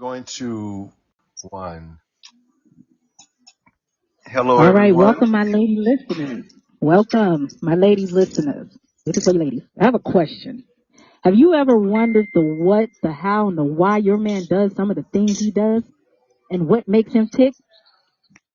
Going to one. Hello, All right, everyone. welcome, my lady listeners. Welcome, my lady listeners. This is for you ladies. I have a question. Have you ever wondered the what, the how, and the why your man does some of the things he does and what makes him tick?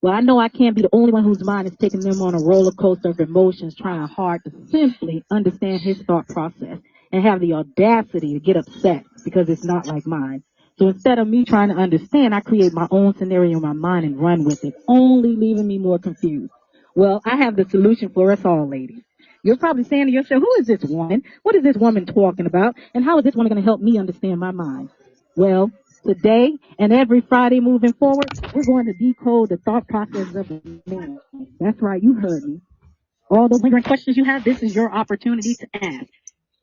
Well, I know I can't be the only one whose mind is taking them on a roller coaster of emotions, trying hard to simply understand his thought process and have the audacity to get upset because it's not like mine. So instead of me trying to understand, I create my own scenario in my mind and run with it, only leaving me more confused. Well, I have the solution for us all, ladies. You're probably saying to yourself, who is this woman? What is this woman talking about? And how is this woman going to help me understand my mind? Well, today and every Friday moving forward, we're going to decode the thought process of a man. That's right, you heard me. All those lingering questions you have, this is your opportunity to ask.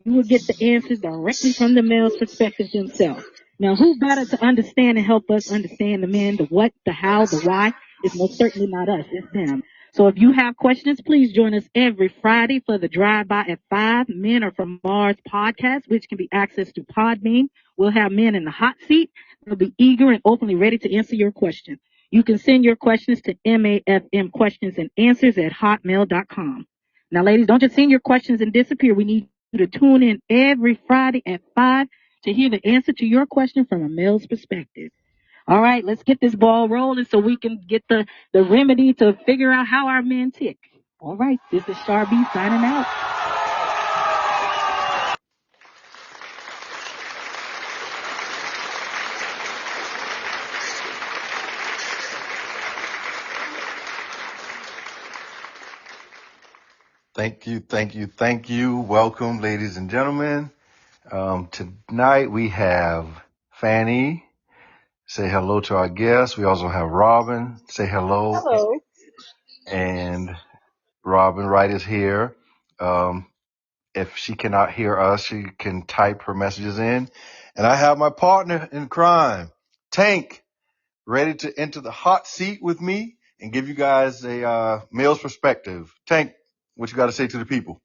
You will get the answers directly from the male's perspective themselves. Now, who better to understand and help us understand the men, the what, the how, the why, is most certainly not us, it's them. So if you have questions, please join us every Friday for the drive-by at 5 Men Are From Mars podcast, which can be accessed through Podbean. We'll have men in the hot seat. They'll be eager and openly ready to answer your question. You can send your questions to mafmquestionsandanswers@hotmail.com. Now, ladies, don't just send your questions and disappear. We need you to tune in every Friday at 5 to hear the answer to your question from a male's perspective. All right, let's get this ball rolling so we can get the remedy to figure out how our men tick. All right, this is Char B signing out. Thank you, thank you, thank you. Welcome, ladies and gentlemen. Tonight we have Fanny. Say hello to our guests. We also have Robin. Say hello. Hello. And Robin Wright is here. If she cannot hear us, she can type her messages in. And I have my partner in crime, Tank, ready to enter the hot seat with me and give you guys a male's perspective. Tank, what you got to say to the people?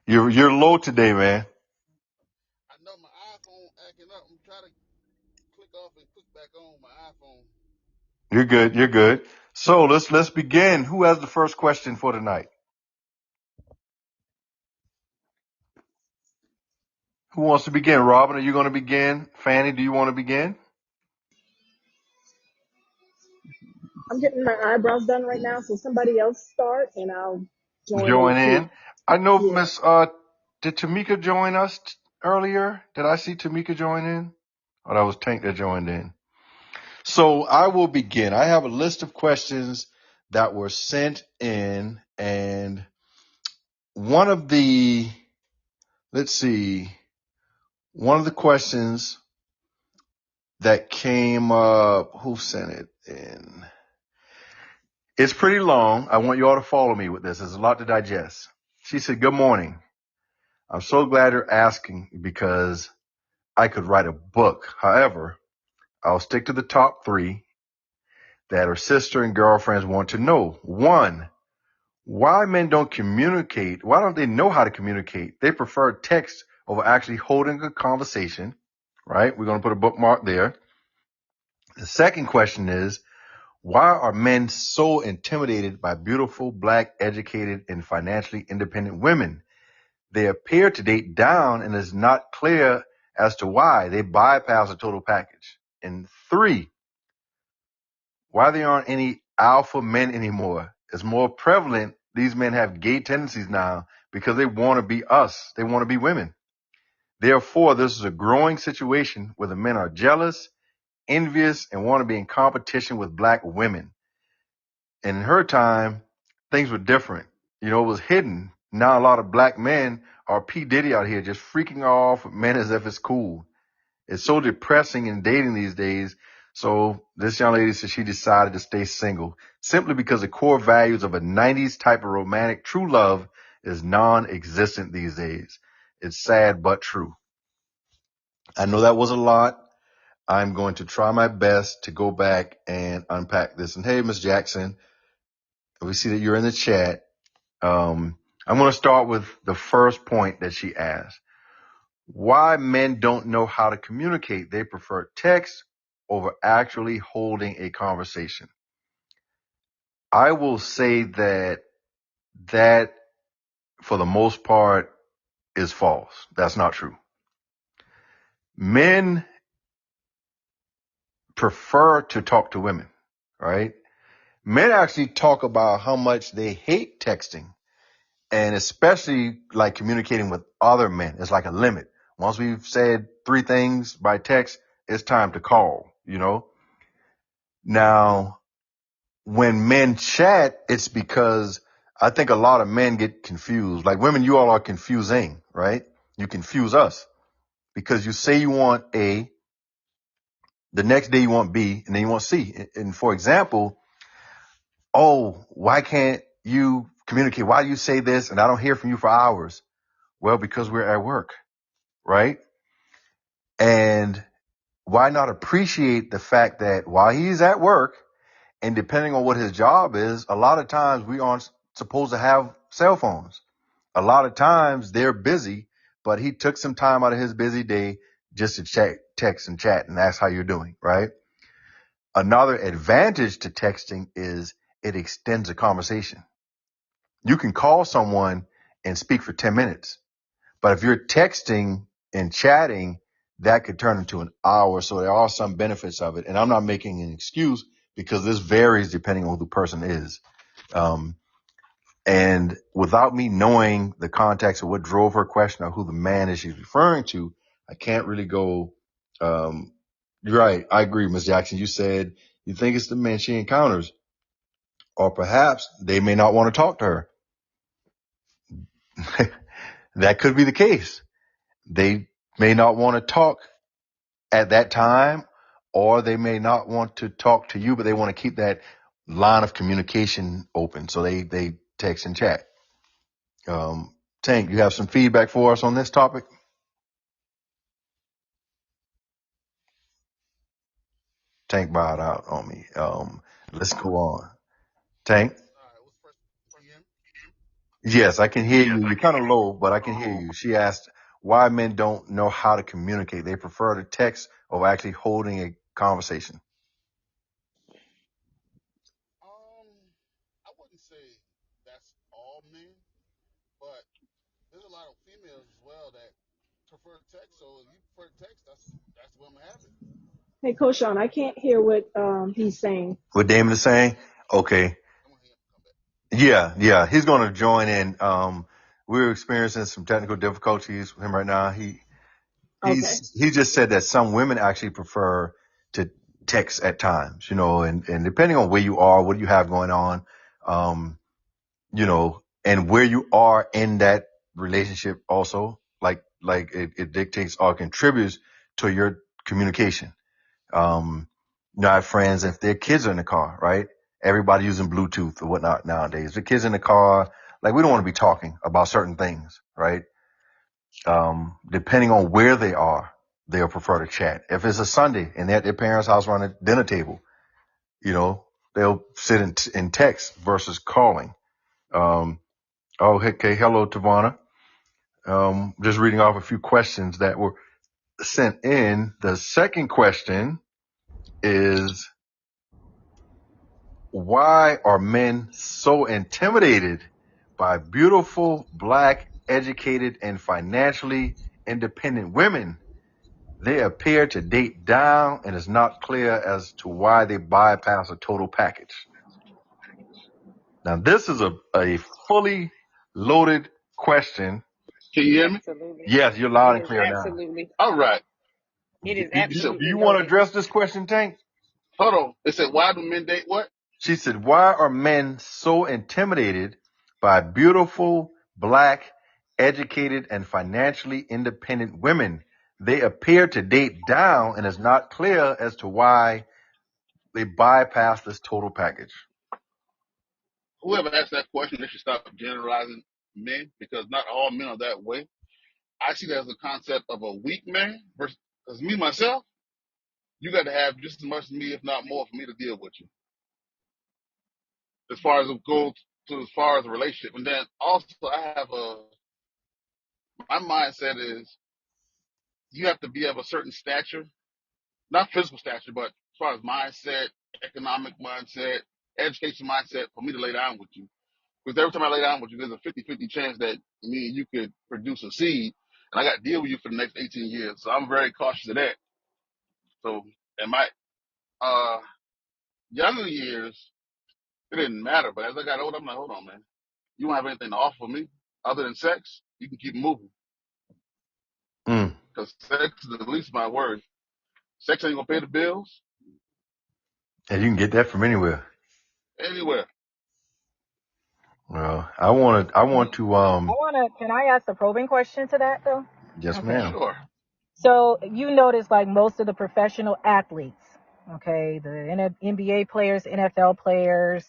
You're low today, man. I know my iPhone acting up. I'm trying to click off and click back on my iPhone. You're good. You're good. So let's begin. Who has the first question for tonight? Who wants to begin? Robin, are you going to begin? Fanny, do you want to begin? I'm getting my eyebrows done right now, so somebody else start and I'll join in Join too. in. I know Yeah. Miss did Tamika join us earlier? Did I see Tamika join in? Or that was Tank that joined in. So I will begin. I have a list of questions that were sent in, and one of the questions that came up, who sent it in? It's pretty long. I want you all to follow me with this. There's a lot to digest. She said, "Good morning. I'm so glad you're asking because I could write a book. However, I'll stick to the top 3 that her sister and girlfriends want to know. 1, why men don't communicate. Why don't they know how to communicate? They prefer text over actually holding a conversation, right? We're going to put a bookmark there. The second question is, why are men so intimidated by beautiful, black, educated, and financially independent women? They appear to date down and it's not clear as to why. They bypass the total package. And 3, why there aren't any alpha men anymore. It's more prevalent. These men have gay tendencies now because they want to be us. They want to be women. Therefore, this is a growing situation where the men are jealous, envious, and want to be in competition with black women. And in her time, things were different. It was hidden. Now a lot of black men are P. Diddy out here just freaking off men as if it's cool. It's so depressing in dating these days. So this young lady said she decided to stay single simply because the core values of a 90s type of romantic true love is non-existent these days. It's sad but true. I know that was a lot. I'm going to try my best to go back and unpack this. And hey, Miss Jackson, we see that you're in the chat. I'm going to start with the first point that she asked. Why men don't know how to communicate. They prefer text over actually holding a conversation. I will say that for the most part is false. That's not true. Men prefer to talk to women, right? Men actually talk about how much they hate texting, and especially like communicating with other men. It's like a limit. Once we've said 3 things by text, it's time to call, you know? Now, when men chat, it's because I think a lot of men get confused. Like women, you all are confusing, right? You confuse us because you say you want A, the next day you want B, and then you want C. And for example, oh, why can't you communicate? Why do you say this and I don't hear from you for hours? Well, because we're at work, right? And why not appreciate the fact that while he's at work and depending on what his job is, a lot of times we aren't supposed to have cell phones. A lot of times they're busy, but he took some time out of his busy day just to text and chat and ask how you're doing, right? Another advantage to texting is it extends a conversation. You can call someone and speak for 10 minutes, but if you're texting and chatting, that could turn into an hour. So there are some benefits of it. And I'm not making an excuse because this varies depending on who the person is. And without me knowing the context of what drove her question or who the man is she's referring to, I can't really go. You're right. I agree, Ms. Jackson. You said you think it's the men she encounters, or perhaps they may not want to talk to her. That could be the case. They may not want to talk at that time, or they may not want to talk to you, but they want to keep that line of communication open. So they text and chat. Tank, you have some feedback for us on this topic? Tank bowed out on me. Let's go on. Tank? All right, what's the first? Can you hear me? Yes, I can hear you. You're kind of low, but I can hear you. She asked why men don't know how to communicate. They prefer to text over actually holding a conversation. I wouldn't say that's all men, but there's a lot of females as well that prefer text. So if you prefer text, that's where I'm gonna have it. Hey, Coach Sean, I can't hear what he's saying. What Damon is saying? Okay. I'm gonna hear him come back. Yeah. He's going to join in. We're experiencing some technical difficulties with him right now. Okay. He just said that some women actually prefer to text at times, and depending on where you are, what you have going on, and where you are in that relationship also, like it dictates or contributes to your communication. I have friends, if their kids are in the car, right? Everybody using Bluetooth or whatnot nowadays. The kids in the car, like we don't want to be talking about certain things, right? Depending on where they are, they'll prefer to chat. If it's a Sunday and they're at their parents' house around a dinner table, they'll sit in text versus calling. Okay. Hello, Tavana. Just reading off a few questions that were sent in. The second question is, why are men so intimidated by beautiful, black, educated, and financially independent women? They appear to date down, and it's not clear as to why they bypass a total package. Now, this is a fully loaded question. Can you hear me? Absolutely. Yes, you're loud It and is clear now. absolutely. All right. It is Do absolutely you want to loaded. address this question, Tank? Hold on. It said, why do men date what? She said, why are men so intimidated by beautiful, black, educated, and financially independent women? They appear to date down, and it's not clear as to why they bypass this total package. Whoever asked that question, they should stop generalizing men because not all men are that way. I see that as a concept of a weak man versus, because me myself, you got to have just as much as me, if not more, for me to deal with you. As far as it goes to as far as a relationship. And then also I have my mindset is you have to be of a certain stature, not physical stature, but as far as mindset, economic mindset, education mindset for me to lay down with you. Because every time I lay down with you, there's a 50-50 chance that me and you could produce a seed, and I got to deal with you for the next 18 years. So I'm very cautious of that. So in my uh, younger years, it didn't matter. But as I got older, I'm like, hold on, man. You don't have anything to offer me other than sex? You can keep moving. Mm. Because sex is the least of my worries. Sex ain't going to pay the bills And you can get that from anywhere. anywhere. Well, I want to, Can I ask a probing question to that though? yes, Okay. ma'am. Sure. So you notice like most of the professional athletes, okay, the NBA players, NFL players,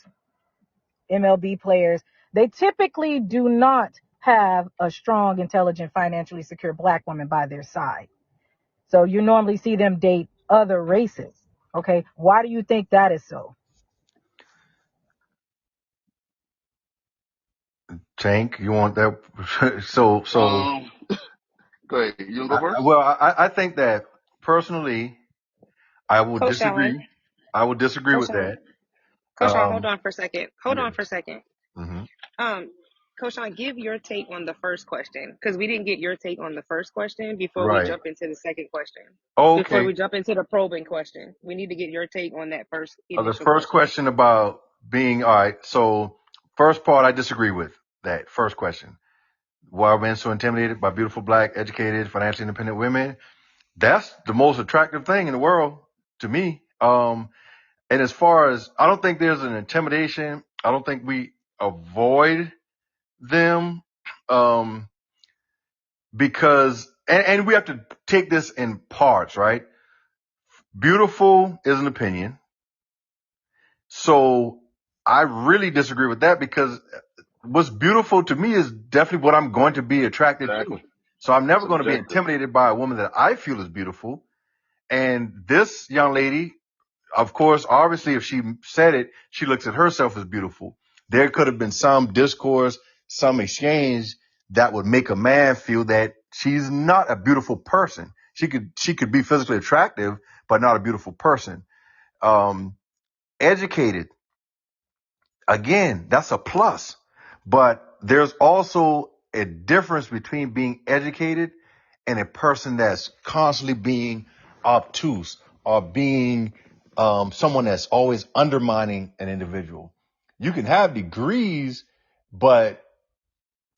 MLB players, they typically do not have a strong, intelligent, financially secure black woman by their side. So you normally see them date other races. Okay. Why do you think that is so? Tank, you want that? so, Go ahead. You want to go first? I think that personally, I will Coach Allen, disagree. I will disagree Coach with Allen, that. Coach Allen, hold on for a second. Hold on Yes. for a second. Mm-hmm. Um, Coach Allen, give your take on the first question because we didn't get your take on the first question before we Right. jump into the second question. Before Okay. we jump into the probing question, we need to get your take on that first The initial first question about being, all right. So first part, I disagree with that first question. Why are men so intimidated by beautiful, black, educated, financially independent women? That's the most attractive thing in the world to me. And as far as, I don't think there's an intimidation. I don't think we avoid them. Because, and we have to take this in parts, right? Beautiful is an opinion. So I really disagree with that because what's beautiful to me is definitely what I'm going to be attracted Exactly. to. So I'm never It's going to be objective. intimidated by a woman that I feel is beautiful. And this young lady, of course, obviously, if she said it, she looks at herself as beautiful. There could have been some discourse, some exchange that would make a man feel that she's not a beautiful person. She could be physically attractive, but not a beautiful person. Educated, again, that's a plus. But there's also a difference between being educated and a person that's constantly being obtuse or being someone that's always undermining an individual. You can have degrees, but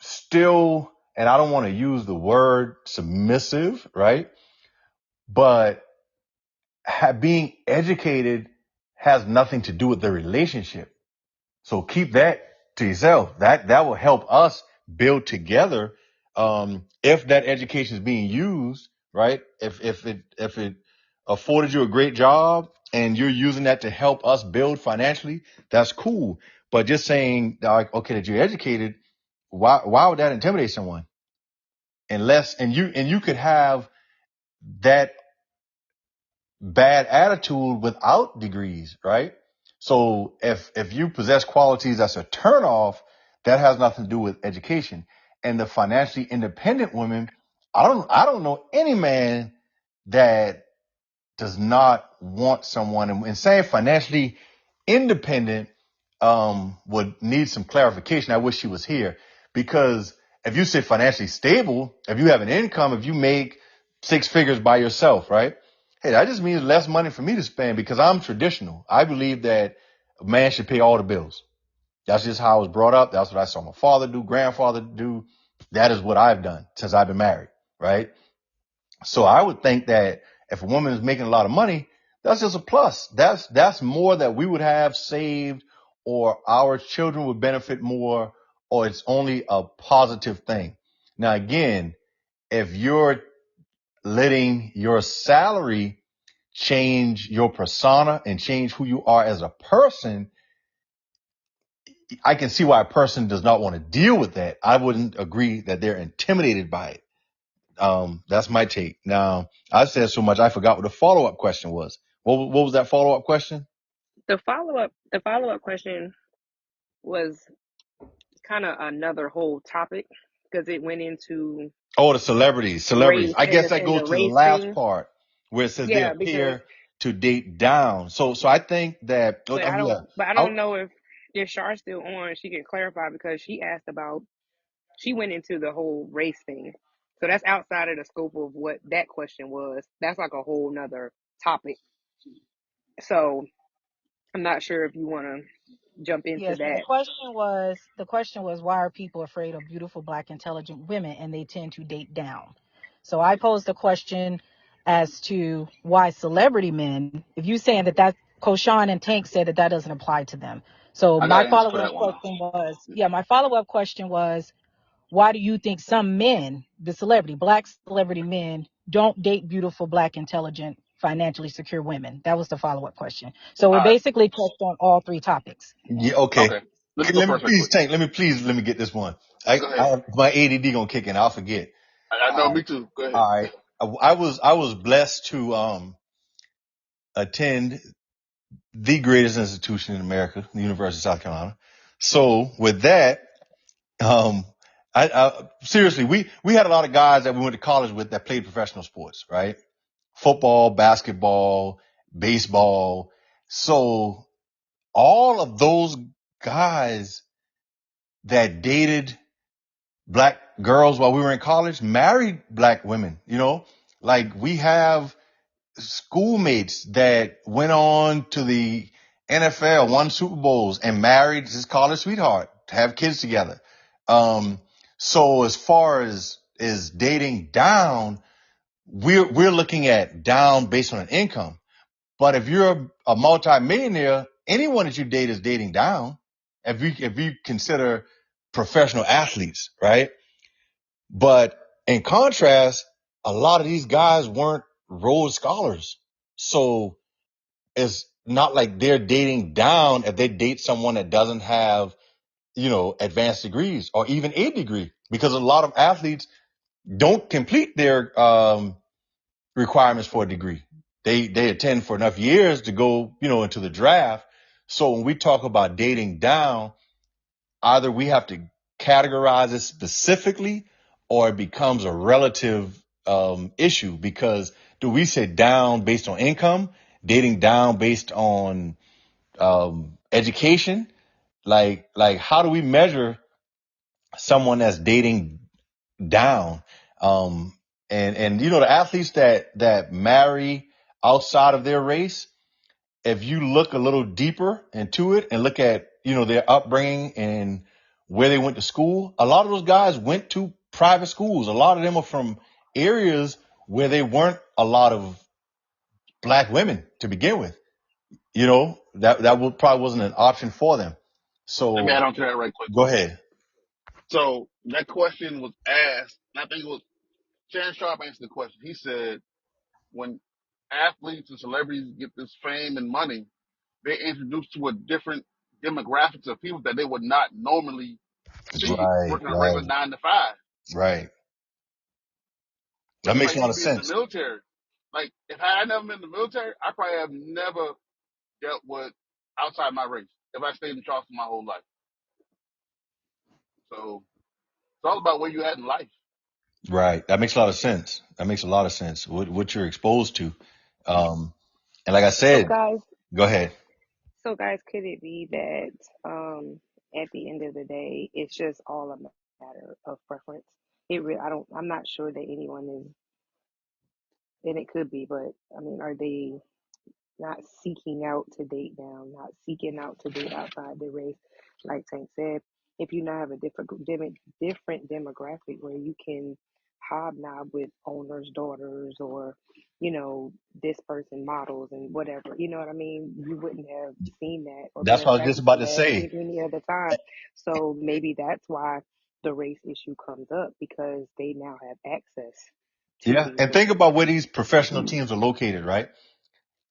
still, and I don't want to use the word submissive, right? But being educated has nothing to do with the relationship. So keep that to yourself. That will help us build together. If that education is being used, right? If it afforded you a great job and you're using that to help us build financially, that's cool. But just saying like, okay, that you're educated, why would that intimidate someone? And you could have that bad attitude without degrees, right? So if you possess qualities that's a turnoff, that has nothing to do with education. And the financially independent women, I don't know any man that does not want someone, and saying financially independent would need some clarification. I wish she was here, because if you say financially stable, if you have an income, if you make six figures by yourself, right? Hey, that just means less money for me to spend because I'm traditional. I believe that a man should pay all the bills. That's just how I was brought up. That's what I saw my father do, grandfather do. That is what I've done since I've been married, right? So I would think that if a woman is making a lot of money, that's just a plus. That's more that we would have saved, or our children would benefit more, or it's only a positive thing. Now, again, if you're letting your salary change your persona and change who you are as a person, I can see why a person does not want to deal with that. I wouldn't agree that they're intimidated by it. That's my take. Now, I said so much, I forgot what the follow-up question was. What was that follow-up question? The follow up question was kind of another whole topic because it went into Oh, the celebrities. race I and guess that and the goes to the race last thing. part where it says they Yeah, because appear to date down. So I think that, but I yeah, don't know if Char's still on, she can clarify because she asked about she went into the whole race thing. So that's outside of the scope of what that question was. That's like a whole nother topic. So I'm not sure if you want to jump Yeah, into so that. the question was why are people afraid of beautiful black intelligent women and they tend to date down? So I posed a question as to why celebrity men, if you saying that Koshan and Tank said that doesn't apply to them. So I got my an answer for follow-up that one though. question was, my follow-up question was, why do you think some men, black celebrity men, don't date beautiful, black, intelligent, financially secure women? That was the follow-up question. So it All right. basically touched on all three topics. yeah, okay. Okay. Let me go Let me first, right please, quick. Tank. Let me get this one. Go ahead. My ADD gonna kick in. I'll forget. I know. All Me right. too. Go ahead. All right. I was blessed to attend the greatest institution in America, the University of South Carolina. So with that, um, I seriously, we had a lot of guys that we went to college with that played professional sports, right? Football, basketball, baseball. So all of those guys that dated black girls while we were in college married black women, like we have schoolmates that went on to the NFL, won Super Bowls, and married his college sweetheart to have kids together. So as far as dating down, we're looking at down based on an income. But if you're a multimillionaire, anyone that you date is dating down. If you consider professional athletes, right? But in contrast, a lot of these guys weren't Rhodes scholars. So it's not like they're dating down if they date someone that doesn't have, advanced degrees or even a degree, because a lot of athletes don't complete their requirements for a degree. They attend for enough years to go, into the draft. So when we talk about dating down, either we have to categorize it specifically or it becomes a relative issue, because do we say down based on income, dating down based on education? Like how do we measure someone that's dating down? And the athletes that marry outside of their race, if you look a little deeper into it and look at, their upbringing and where they went to school, a lot of those guys went to private schools. A lot of them are from areas where there weren't a lot of black women to begin with. Probably wasn't an option for them. Let me So add on to that right quick. go ahead. So that question was asked, and I think it was Shannon Sharp answered the question. He said, when athletes and celebrities get this fame and money, they're introduced to a different demographics of people that they would not normally see Right, working a regular right, 9 to 5. right. That It's makes like a lot me of being in the sense. military. Like, if I had never been in the military, I probably have never dealt with outside my race if I stayed in Charleston my whole life. So it's all about where you at in life. Right. That makes a lot of sense. That makes a lot of sense. What you're exposed to. And like I So said, guys, go ahead. could it be that at the end of the day, it's just all a matter of preference? I'm not sure that anyone is, and it could be, but I mean, are they not seeking out to date down, not seeking out to date outside their race? Like Tank said, if you now have a different demographic where you can hobnob with owners' daughters or, this person models and whatever, you know what I mean? You wouldn't have seen that or been That's what I was just attracted about to to that say. any other time. So maybe that's why the race issue comes up, because they now have access to Yeah. these And think women. about where these professional teams are located, right?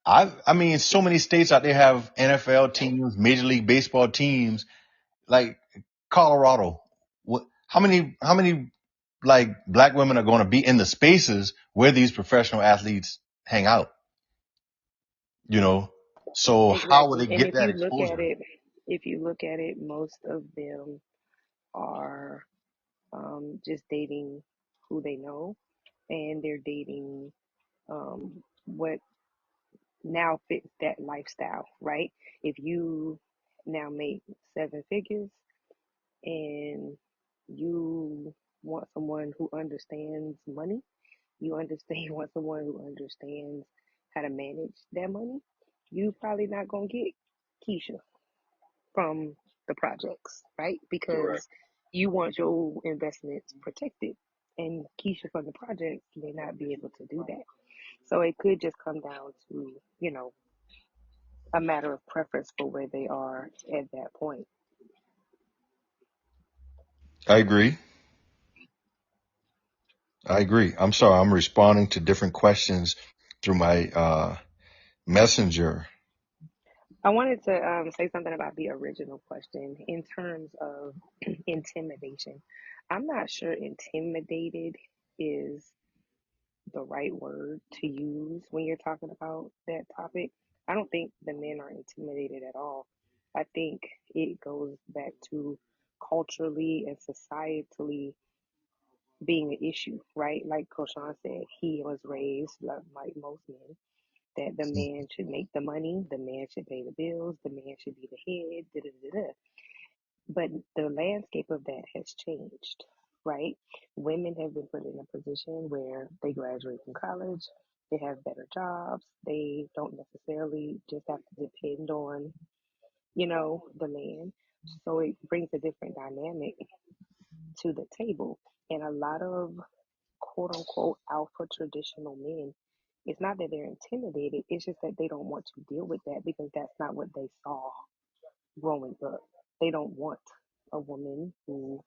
I mean, so many states out there have NFL teams, Major League Baseball teams, like Colorado. How many like black women are going to be in the spaces where these professional athletes hang out, you know? So how will Exactly. they And get that exposure? if you look at it, most of them are just dating who they know, and they're dating what now fits that lifestyle, right? If you now make 7 figures and you want someone who understands money, you understand you want someone who understands how to manage that money, you probably not gonna get Keisha from the projects, right? Correct. Because you want your investments protected. And Keisha from the projects may not be able to do that. So it could just come down to, a matter of preference for where they are at that point. I agree. I agree. I'm sorry. I'm responding to different questions through my messenger. I wanted to say something about the original question in terms of intimidation. I'm not sure intimidated is the right word to use when you're talking about that topic. I don't think the men are intimidated at all. I think it goes back to culturally and societally being an issue, right? Like Koshan said, he was raised like most men that the man should make the money, the man should pay the bills, the man should be the head, da da da da. But the landscape of that has changed, right? Women have been put in a position where they graduate from college, they have better jobs, they don't necessarily just have to depend on, the man. So it brings a different dynamic to the table. And a lot of quote unquote alpha traditional men, it's not that they're intimidated, it's just that they don't want to deal with that because that's not what they saw growing up. They don't want a woman who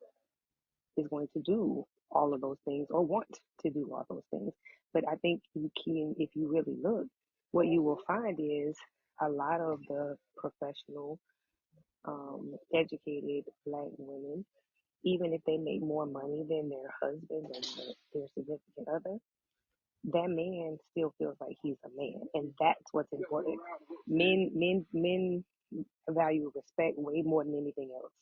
is going to do all of those things or want to do all those things. But I think you can, if you really look, what you will find is a lot of the professional, educated black women, even if they make more money than their husband and their significant other, that man still feels like he's a man, and that's what's important. Men value respect way more than anything else.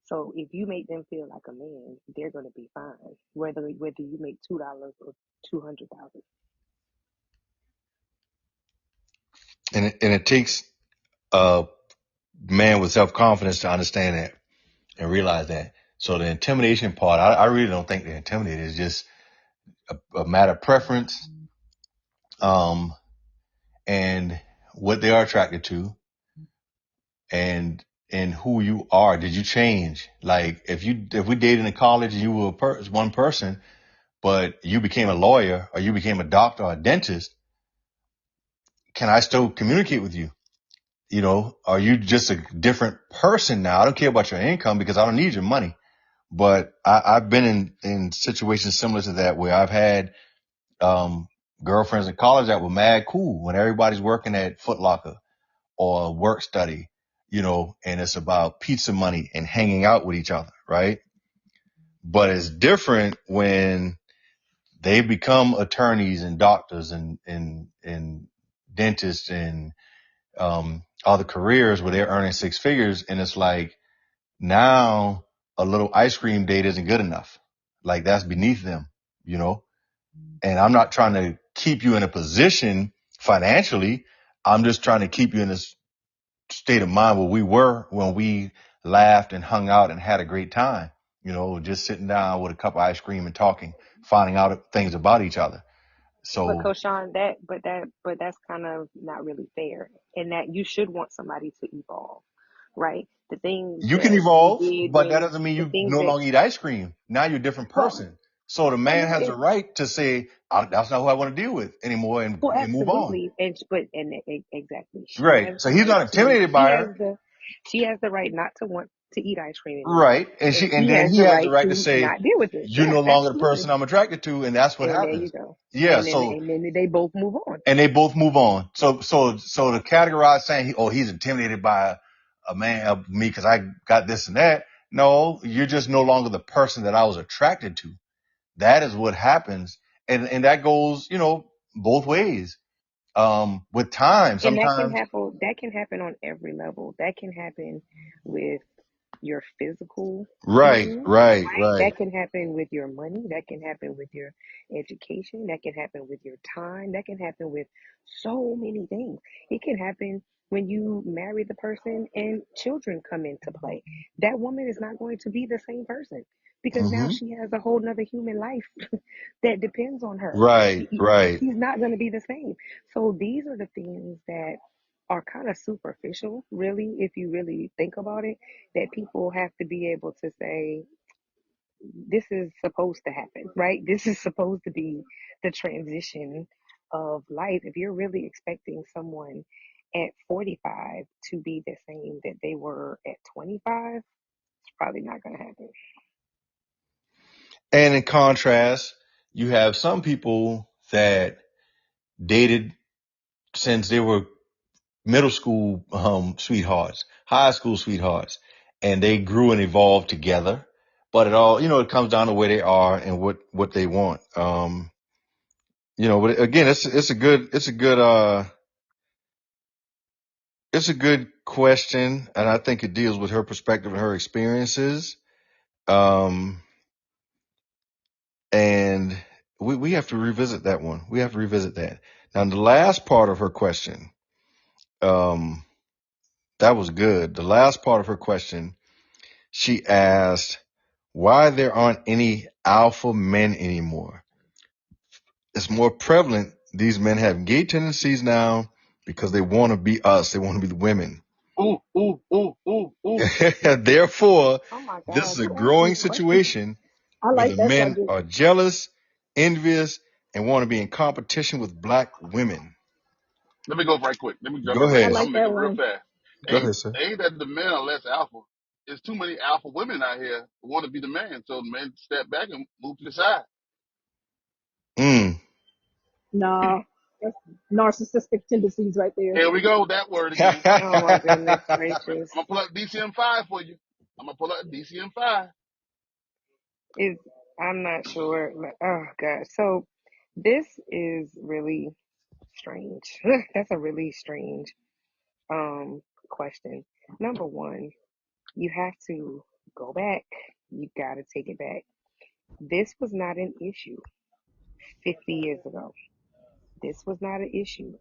So if you make them feel like a man, they're gonna be fine. Whether you make $2 or 200,000. And it takes a man with self-confidence to understand that and realize that. So the intimidation part, I really don't think they're intimidated. It's just a matter of preference, and what they are attracted to, and who you are. Did you change? Like if we dated in college and you were one person, but you became a lawyer or you became a doctor or a dentist, can I still communicate with you? Are you just a different person now? I don't care about your income because I don't need your money. But I've been in situations similar to that where I've had girlfriends in college that were mad cool when everybody's working at Foot Locker or work study, and it's about pizza money and hanging out with each other, right? But it's different when they become attorneys and doctors and dentists and other careers where they're earning 6 figures, and it's like now a little ice cream date isn't good enough. Like that's beneath them, and I'm not trying to keep you in a position financially. I'm just trying to keep you in this state of mind where we were when we laughed and hung out and had a great time, just sitting down with a cup of ice cream and talking, finding out things about each other. But So Koshan, but that's kind of not really fair. In that you should want somebody to evolve, right? The things you can that you evolve, did but that when doesn't mean the you things no that longer eat ice cream. Now you're a different well, person. So the I man know has the it. right to say, that's not who I want to deal with anymore, and Well, move on. absolutely, exactly. She Right. has So the he's right not to. intimidated by her. She has the right not to want to eat ice cream anymore, Right. And and and he then has he the has the right right to to say, not deal with it. you're Yeah, no longer the absolutely. person I'm attracted to. And that's what And there you happens. go. Yeah. So, And then they both move on. and they both move on. So to categorize saying, he's intimidated by a man of me because I got this and that. No, you're just no longer the person that I was attracted to. That is what happens. And that goes, both ways. With time, And that can sometimes. happen. That can happen on every level. That can happen with your physical Right, being, right, right? right. That can happen with your money, that can happen with your education, that can happen with your time, that can happen with so many things. It can happen when you marry the person and children come into play. That woman is not going to be the same person because now Hmm. she has a whole nother human life that depends on her. Right, right. She's not going to be the same. So these are the things that are kind of superficial, really, if you really think about it, that people have to be able to say, this is supposed to happen, right? This is supposed to be the transition of life. If you're really expecting someone at 45 to be the same that they were at 25, it's probably not going to happen. And in contrast, you have some people that dated since they were middle school sweethearts, high school sweethearts, and they grew and evolved together. But it all, it comes down to where they are and what they want. But again, it's a good question, and I think it deals with her perspective and her experiences. And we have to revisit that one. We have to revisit that. Now, the last part of her question, that was good. The last part of her question, she asked why there aren't any alpha men anymore. It's more prevalent. These men have gay tendencies now because they want to be us. They want to be the women. Ooh, ooh, ooh, ooh, ooh. Therefore, Oh my this gosh, is a who asked growing these questions? situation I where like the that men subject. are jealous, envious, and want to be in competition with black women. Let me go right quick. Let me jump Go in right I quick. ahead. I'm like gonna make it that real one. fast. Go ahead, sir. Ain't that the men are less alpha. There's too many alpha women out here who want to be the man. So the men step back and move to the side. Mm. Nah, that's narcissistic tendencies right there. Here we go, that word again. Oh my goodness I'm gracious. gonna pull up DCM5 for you. I'm gonna pull up DCM5. Is I'm not sure. Oh God. So this is really strange. That's a really strange question. Number one, you have to go back. You gotta take it back. This was not an issue 50 years ago. This was not an issue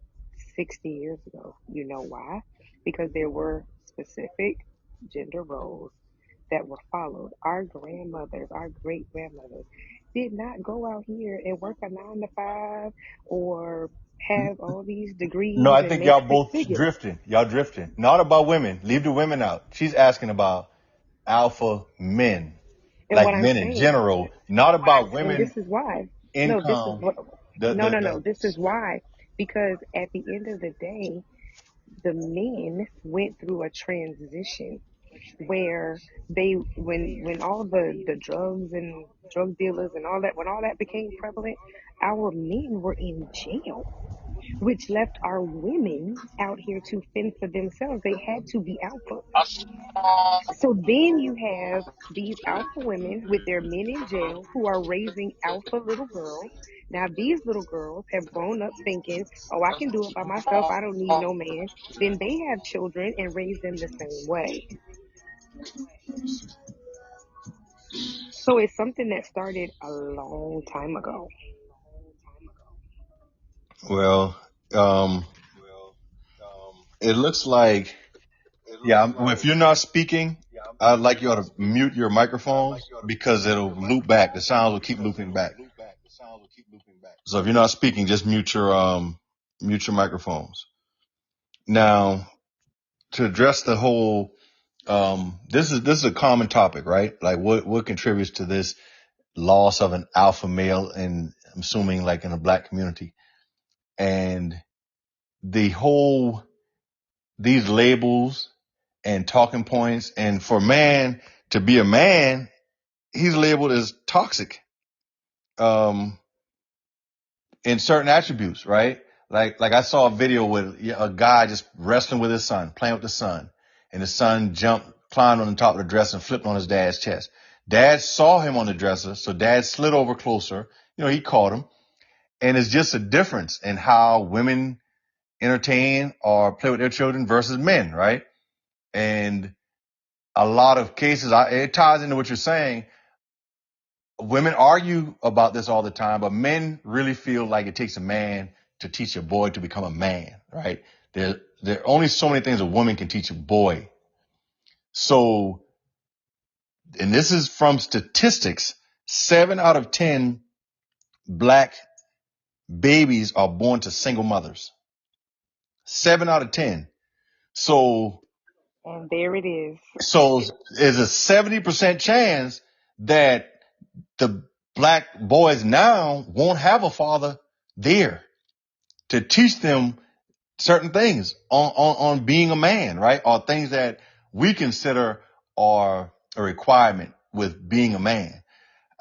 60 years ago. You know why? Because there were specific gender roles that were followed. Our grandmothers, our great grandmothers did not go out here and work a 9 to 5 or have all these No, degrees I and think make y'all six both figures. drifting. Y'all drifting. Not about women. Leave the women out. She's asking about alpha men, And like what I'm men in saying, general, not about and women this is why. No, this is income. what. The No, the no, no. the. This is why. Because at the end of the day, the men went through a transition where they when all the drugs and drug dealers and all that when all that became prevalent, our men were in jail, which left our women out here to fend for themselves. They had to be alpha. I saw So then you have these alpha women with their men in jail who are raising alpha little girls. Now these little girls have grown up thinking, oh, I can do it by myself, I don't need no man. Then they have children and raise them the same way. So it's something that started a long time ago. Well, um, it looks like well, if you're not speaking, I'd like you to mute your microphones because it'll loop back. The sounds will keep looping back. So if you're not speaking, just mute your microphones. Now, to address the whole this is a common topic, right? Like what contributes to this loss of an alpha male, and I'm assuming like in a black community, and the whole these labels and talking points, and for man to be a man, he's labeled as toxic in certain attributes, right? Like I saw a video with a guy just wrestling with his son, playing with the son, and the son climbed on the top of the dresser and flipped on his dad's chest. Dad saw him on the dresser, so dad slid over closer. He caught him, and it's just a difference in how women entertain or play with their children versus men, right? And a lot of cases, it ties into what you're saying. Women argue about this all the time, but men really feel like it takes a man to teach a boy to become a man, right? There are only so many things a woman can teach a boy. So, and this is from statistics, 7 out of 10 black babies are born to single mothers. 7 out of 10. So And there it is. there's a 70% chance that the black boys now won't have a father there to teach them certain things on being a man, right? Or things that we consider are a requirement with being a man.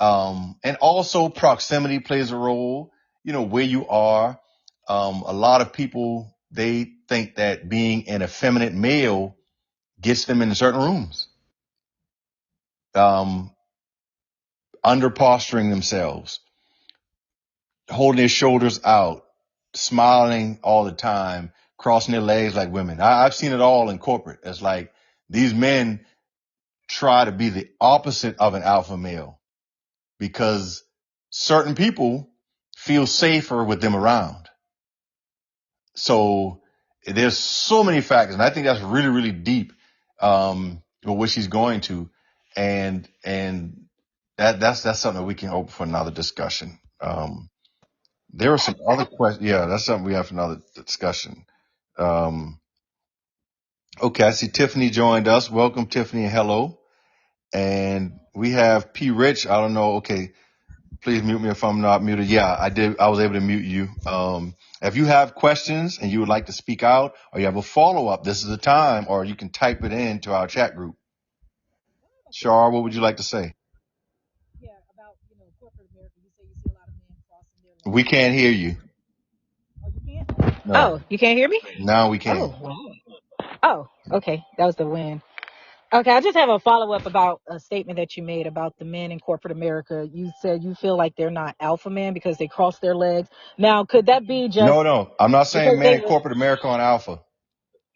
And also proximity plays a role, where you are. A lot of people, they think that being an effeminate male gets them into certain rooms, under posturing themselves, holding their shoulders out, smiling all the time, crossing their legs like women. I've seen it all in corporate. It's like these men try to be the opposite of an alpha male because certain people feel safer with them around. So there's so many factors, and I think that's really, really deep, what she's going to, and that's something that we can open for another discussion. There are some other questions. Yeah, that's something we have for another discussion. Okay, I see Tiffany joined us. Welcome, Tiffany, and hello. And we have P. Rich. I don't know. Okay, please mute me if I'm not muted. Yeah, I did. I was able to mute you. If you have questions and you would like to speak out, or you have a follow-up, this is the time, or you can type it into our chat group. Shar, what would you like to say? Yeah, about corporate America. You say you see a lot of men crossing their legs. We can't hear you. Oh, you can't? No. Oh, you can't hear me? Now we can. Oh, wow. Oh, okay. That was the wind. Okay, I just have a follow-up about a statement that you made about the men in corporate America. You said you feel like they're not alpha men because they cross their legs. Now, could that be just No. I'm not saying because men they in corporate America on alpha.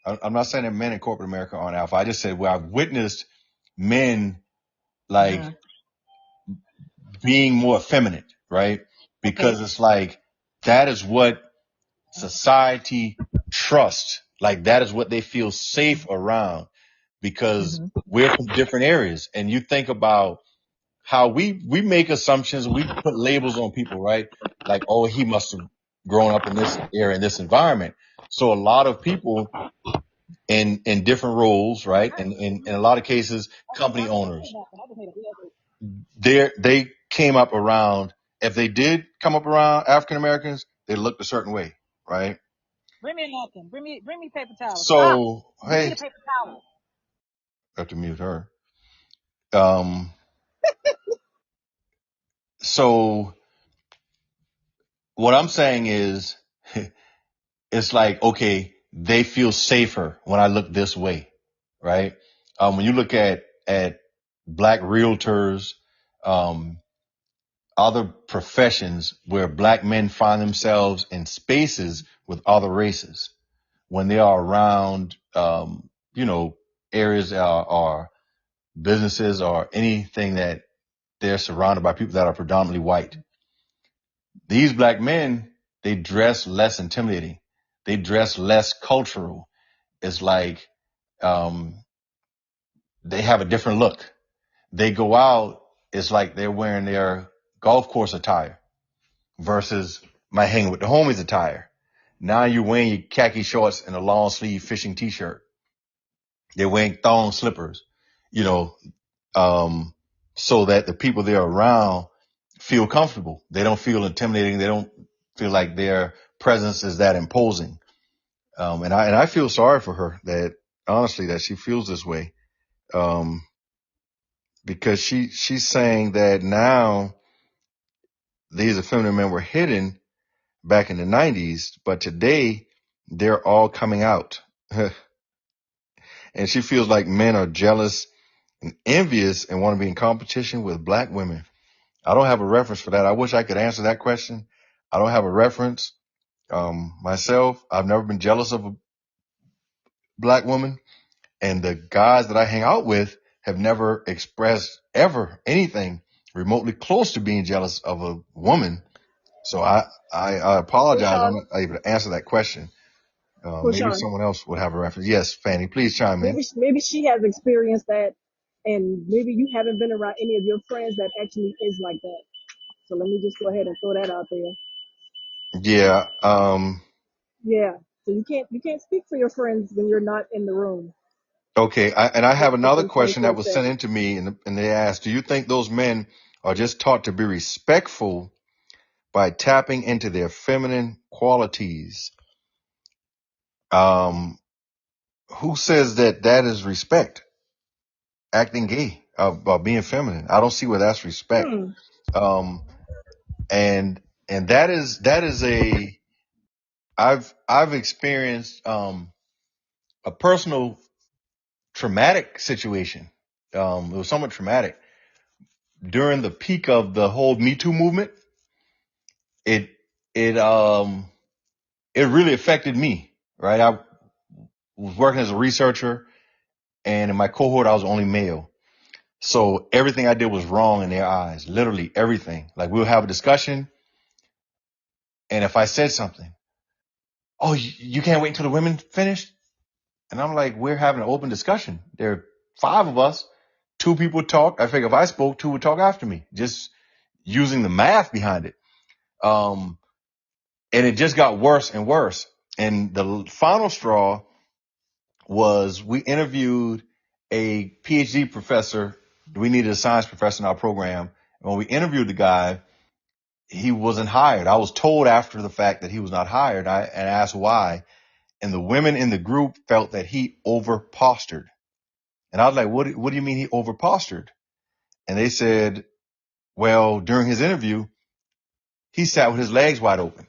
I'm not saying that men in corporate America aren't alpha. I just said, well, I've witnessed men like being more effeminate, right? Because it's like, that is what society trusts. Like, that is what they feel safe around because we're from different areas. And you think about how we make assumptions, we put labels on people, right? Like, oh, he must have grown up in this area, in this environment. So a lot of people in different roles, right? And in a lot of cases, company owners, they came up around, if they did come up around African Americans, they looked a certain way, right? Bring me a napkin. Bring me paper towels. So, Bring me hey, the paper towel. I have to mute her. So what I'm saying is, it's like, okay, they feel safer when I look this way, right? When you look at black realtors, other professions where black men find themselves in spaces with other races, when they are around, areas or businesses or anything that they're surrounded by people that are predominantly white. These black men, they dress less intimidating. They dress less cultural. It's like, they have a different look. They go out, it's like they're wearing their golf course attire versus my hanging with the homies attire. Now you're wearing your khaki shorts and a long sleeve fishing t-shirt. They're wearing thong slippers, so that the people they're around feel comfortable. They don't feel intimidating. They don't feel like their presence is that imposing. And I feel sorry for her that honestly, that she feels this way. Because she's saying that now these effeminate men were hidden back in the 90s, but today they're all coming out. And she feels like men are jealous and envious and want to be in competition with black women. I don't have a reference for that. I wish I could answer that question. I don't have a reference. Myself, I've never been jealous of a black woman. And the guys that I hang out with, have never expressed ever anything remotely close to being jealous of a woman. So I Well, apologize. I'm Sean, not able to answer that question. well, Maybe Sean, someone else would have a reference. Yes, Fanny, please chime in. maybe she has experienced that, and maybe you haven't been around any of your friends that actually is like that. So let me just go ahead and throw that out there. Yeah. Yeah. So you can't speak for your friends when you're not in the room. Okay. I have What another them funny question that folks was sent say. in to me, and they asked, do you think those men are just taught to be respectful by tapping into their feminine qualities? Who says that is respect? Acting gay, being feminine. I don't see where that's respect. Hmm. Um, and that is I've experienced, a personal traumatic situation. It was somewhat traumatic during the peak of the whole Me Too movement. It, it, it really affected me, right? I was working as a researcher, and in my cohort, I was the only male. So everything I did was wrong in their eyes, literally everything. Like, we'll have a discussion, and if I said something, oh, you can't wait until the women finish? And I'm like, we're having an open discussion. There are 5 of us, 2 people talk. I figure if I spoke, 2 would talk after me, just using the math behind it. And it just got worse and worse. And the final straw was we interviewed a PhD professor. We needed a science professor in our program. And when we interviewed the guy, he wasn't hired. I was told after the fact that he was not hired. I asked why. And the women in the group felt that he over postured. And I was like, what do you mean he over postured? And they said, well, during his interview, he sat with his legs wide open.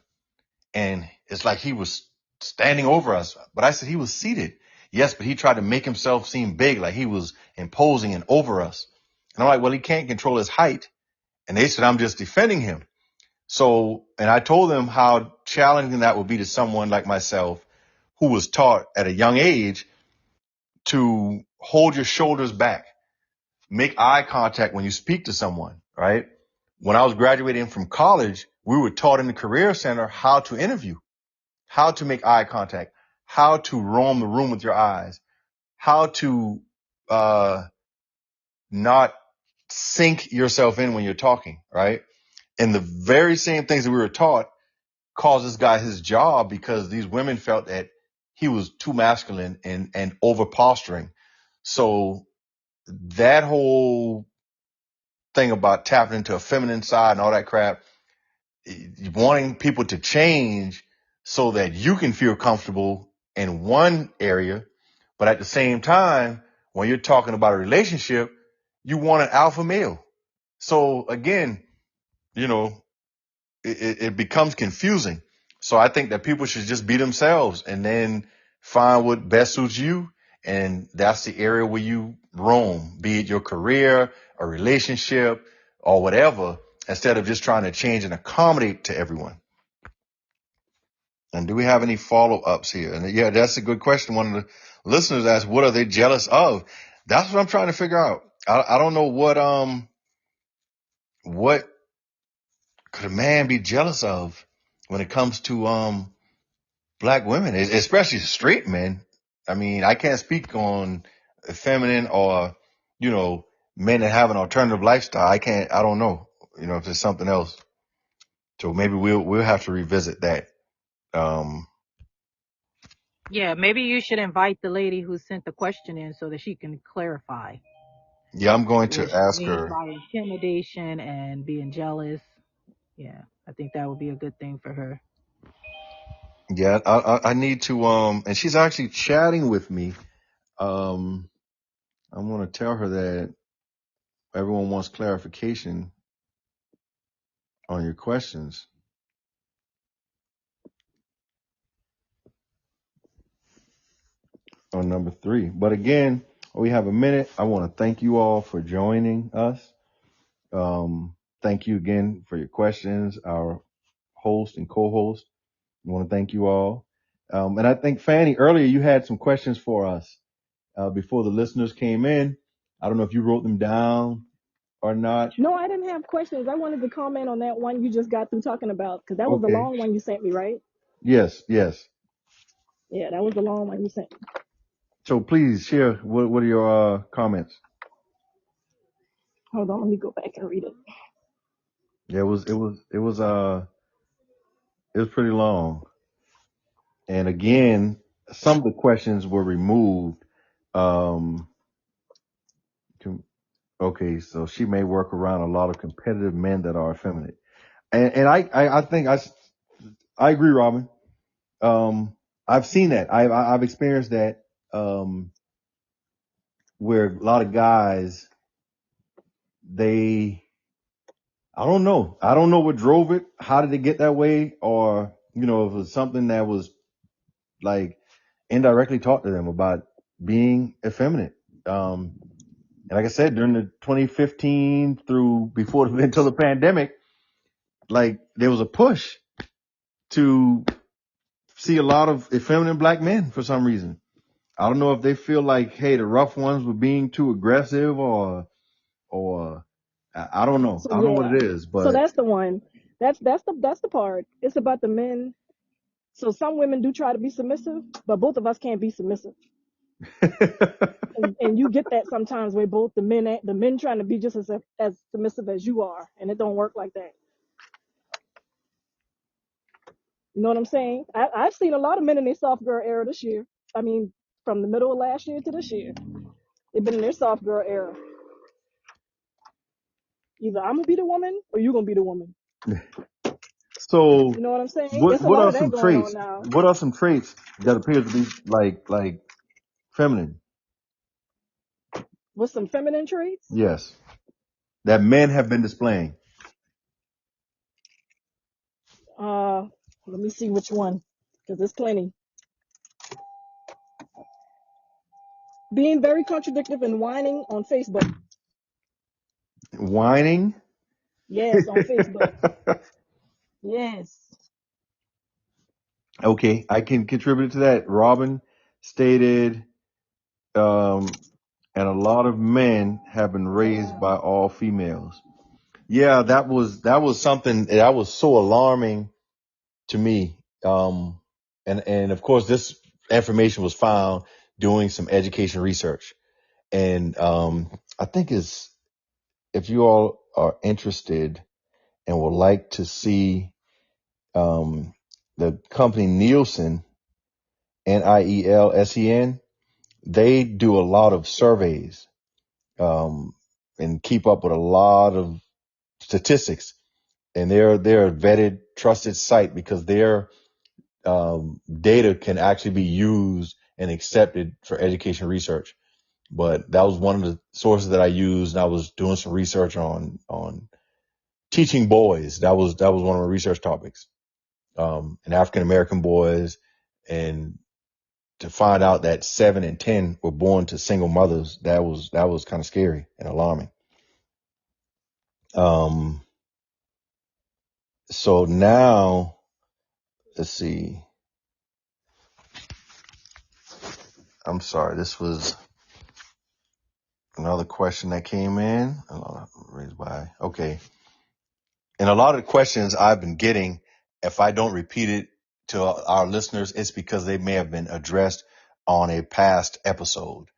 And it's like he was standing over us. But I said he was seated. Yes, but he tried to make himself seem big, like he was imposing and over us. And I'm like, well, he can't control his height. And they said, I'm just defending him. So, and I told them how challenging that would be to someone like myself, who was taught at a young age to hold your shoulders back, make eye contact when you speak to someone, right? When I was graduating from college, we were taught in the Career Center how to interview, how to make eye contact, how to roam the room with your eyes, how to not sink yourself in when you're talking, right? And the very same things that we were taught caused this guy his job, because these women felt that he was too masculine and over posturing. So that whole thing about tapping into a feminine side and all that crap, wanting people to change so that you can feel comfortable in one area, but at the same time, when you're talking about a relationship, you want an alpha male. So again, you know, it becomes confusing. So I think that people should just be themselves and then find what best suits you. And that's the area where you roam, be it your career, a relationship, or whatever, instead of just trying to change and accommodate to everyone. And do we have any follow-ups here? And yeah, that's a good question. One of the listeners asked, what are they jealous of? That's what I'm trying to figure out. I don't know what could a man be jealous of when it comes to black women, especially straight men. I mean, I can't speak on feminine or, men that have an alternative lifestyle. I don't know, if there's something else. So maybe we'll have to revisit that. Yeah, maybe you should invite the lady who sent the question in so that she can clarify Yeah, I'm going to what she ask means her. by intimidation and being jealous. Yeah, I think that would be a good thing for her. Yeah, I need to, and she's actually chatting with me. I'm going to tell her that everyone wants clarification on your questions on number 3. But again, we have a minute. I want to thank you all for joining us. Thank you again for your questions, our host and co-host. I want to thank you all. And I think, Fanny, earlier you had some questions for us before the listeners came in. I don't know if you wrote them down or not. No, I didn't have questions. I wanted to comment on that one you just got through talking about because that was the Okay. long one you sent me, right? Yes, yes. Yeah, that was the long one you sent me. So please share what are your comments? Hold on, let me go back and read it. Yeah, it was pretty long. And again, some of the questions were removed. Um, okay, so she may work around a lot of competitive men that are effeminate. And I think I agree, Robin. I've seen that. I've experienced that. Where a lot of guys, I don't know. I don't know what drove it. How did they get that way? Or, if it was something that was like indirectly taught to them about being effeminate. And like I said, during the 2015 through until the pandemic, like there was a push to see a lot of effeminate black men for some reason. I don't know if they feel like, hey, the rough ones were being too aggressive or I don't know. So I don't know what yeah, it is, so but that's the one. That's the part. It's about the men. So some women do try to be submissive, but both of us can't be submissive. And you get that sometimes where both the men trying to be just as submissive as you are, and it don't work like that. You know what I'm saying? I've seen a lot of men in their soft girl era this year. I mean, from the middle of last year to this year, they've been in their soft girl era. Either I'm gonna be the woman or you gonna be the woman. so You know what I'm saying? It's a what lot are of that some going on traits? now. What are some traits that appear to be like feminine? With some feminine traits. Yes, that men have been displaying. Let me see which one, because there's plenty. Being very contradictory and whining on Facebook. Whining. Yes, on Facebook. Yes. Okay, I can contribute to that. Robin stated, and a lot of men have been raised by all females. Yeah, that was something that was so alarming to me. And of course this information was found doing some education research. And, I think if you all are interested and would like to see, the company Nielsen, Nielsen, they do a lot of surveys, and keep up with a lot of statistics. And they're a vetted, trusted site because their data can actually be used and accepted for education research. But that was one of the sources that I used, and I was doing some research on teaching boys. That was one of my research topics, and African American boys, and to find out that 7 and 10 were born to single mothers, that was kind of scary and alarming. So now let's see. I'm sorry, this was another question that came in. Raised by, okay. And a lot of the questions I've been getting, if I don't repeat it to our listeners, it's because they may have been addressed on a past episode.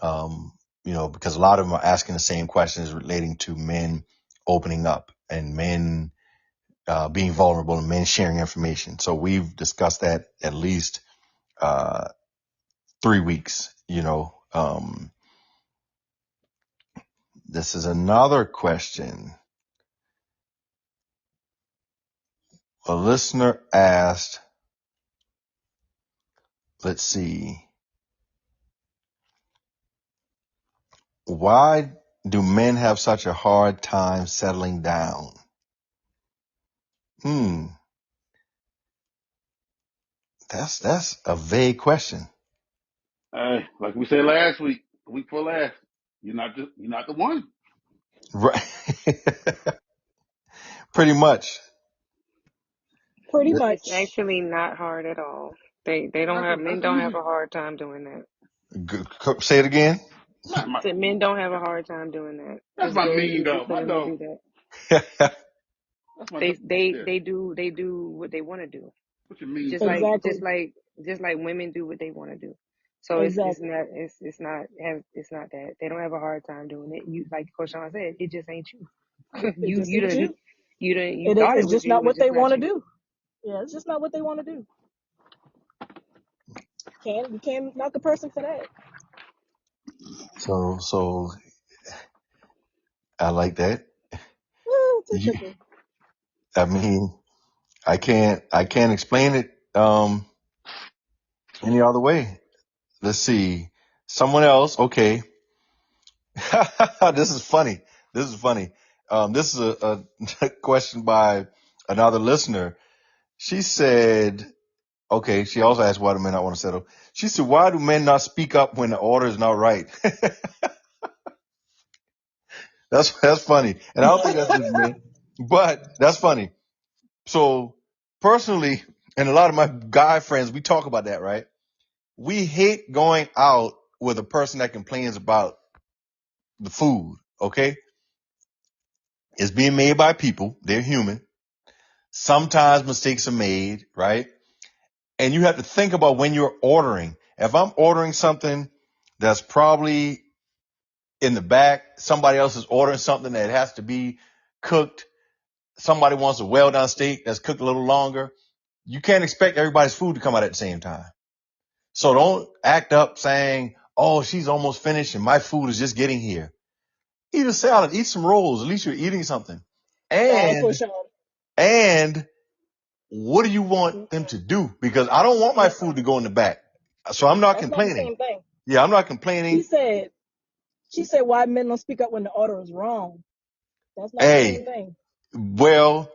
Because a lot of them are asking the same questions relating to men opening up and men being vulnerable and men sharing information. So we've discussed that at least 3 weeks. This is another question. A listener asked, let's see, why do men have such a hard time settling down? That's a vague question. Hey, like we said last week, the week before last, you're not the one. Right. Pretty much. Pretty It's much. actually not hard at all. They don't have men That's the don't have reason. a hard time doing that. Say it again. not my. So men don't have a hard time doing that. That's my mean Just dog. let My them go dog. do that. That's my They dog right they there. they do they do what they want to do. What you mean, Just like son? just Exactly. like just like women do what they want to do. So Exactly. it's not that they don't have a hard time doing it. You like Coach Sean said, it just ain't you. It you just you ain't didn't you. you thought it It's was just you, not it was what they just want not to you. do. Yeah, it's just not what they want to do. You can't knock a person for that. So I like that. You, Typical. I mean, I can't explain it any other way. Let's see. Someone else. Okay. This is funny. This is funny. This is a question by another listener. She said, okay, she also asked why do men not want to settle. She said, why do men not speak up when the order is not right? That's funny. And I don't think that's just me, but that's funny. So personally, and a lot of my guy friends, we talk about that, right? We hate going out with a person that complains about the food. Okay. It's being made by people. They're human. Sometimes mistakes are made, right? And you have to think about when you're ordering. If I'm ordering something that's probably in the back, somebody else is ordering something that has to be cooked. Somebody wants a well done steak that's cooked a little longer. You can't expect everybody's food to come out at the same time. So don't act up saying, oh, she's almost finished and my food is just getting here. Eat a salad, eat some rolls. At least you're eating something. Nah, And, Coach Sean. and what do you want them to do? Because I don't want my No, food to go in the back. So I'm not that's not the complaining. same thing. Yeah, I'm not She complaining. said she said why men don't speak up when the order is wrong. That's not the same Hey, thing. well,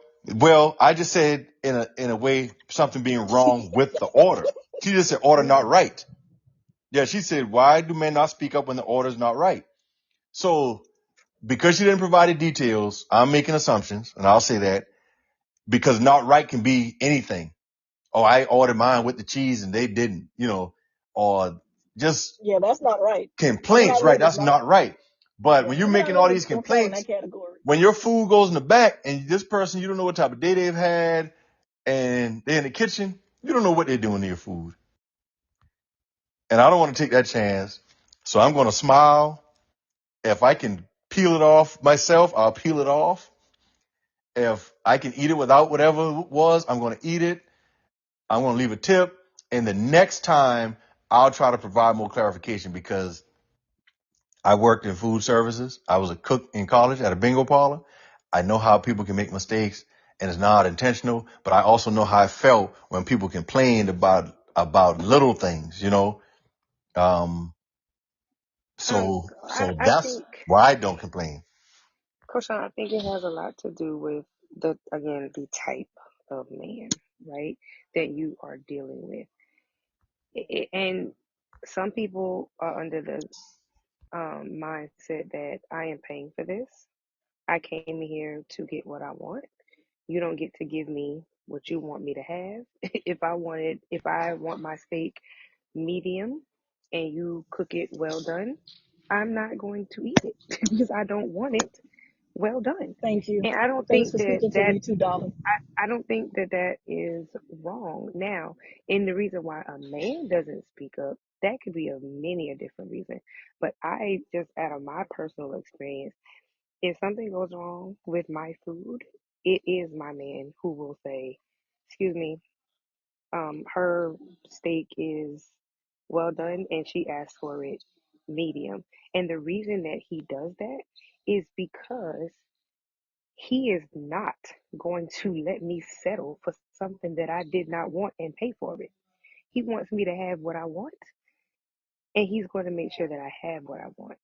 I just said in a way something being wrong with the order. She just said order not right. Yeah, she said, why do men not speak up when the order is not right? So because she didn't provide the details, I'm making assumptions, and I'll say that because not right can be anything. Oh, I ordered mine with the cheese and they didn't, or just Yeah, that's not right. What I complaints, right? read is That's not not right. right. But Yeah, when you're what I making all read these don't fall in complaints, that category. when your food goes in the back and this person, you don't know what type of day they've had and they're in the kitchen, you don't know what they're doing to your food. And I don't want to take that chance. So I'm going to smile. If I can peel it off myself, I'll peel it off. If I can eat it without whatever it was, I'm going to eat it. I'm going to leave a tip. And the next time I'll try to provide more clarification because I worked in food services. I was a cook in college at a bingo parlor. I know how people can make mistakes and it's not intentional, but I also know how I felt when people complained about little things. Um, so, I so I that's think why I don't complain. Coach Sean, I think it has a lot to do with the type of man, right, that you are dealing with. And some people are under the mindset that I am paying for this. I came here to get what I want. You don't get to give me what you want me to have. If I want my steak medium and you cook it well done, I'm not going to eat it because I don't want it well done. Thank you. And I don't Thanks think for that speaking to me too, darling. I don't think that that is wrong. Now, and the reason why a man doesn't speak up, that could be a many a different reason. But I just, out of my personal experience, if something goes wrong with my food, it is my man who will say, "Excuse me, her steak is well done, and she asked for it medium." And the reason that he does that is because he is not going to let me settle for something that I did not want and pay for it. He wants me to have what I want, and he's going to make sure that I have what I want.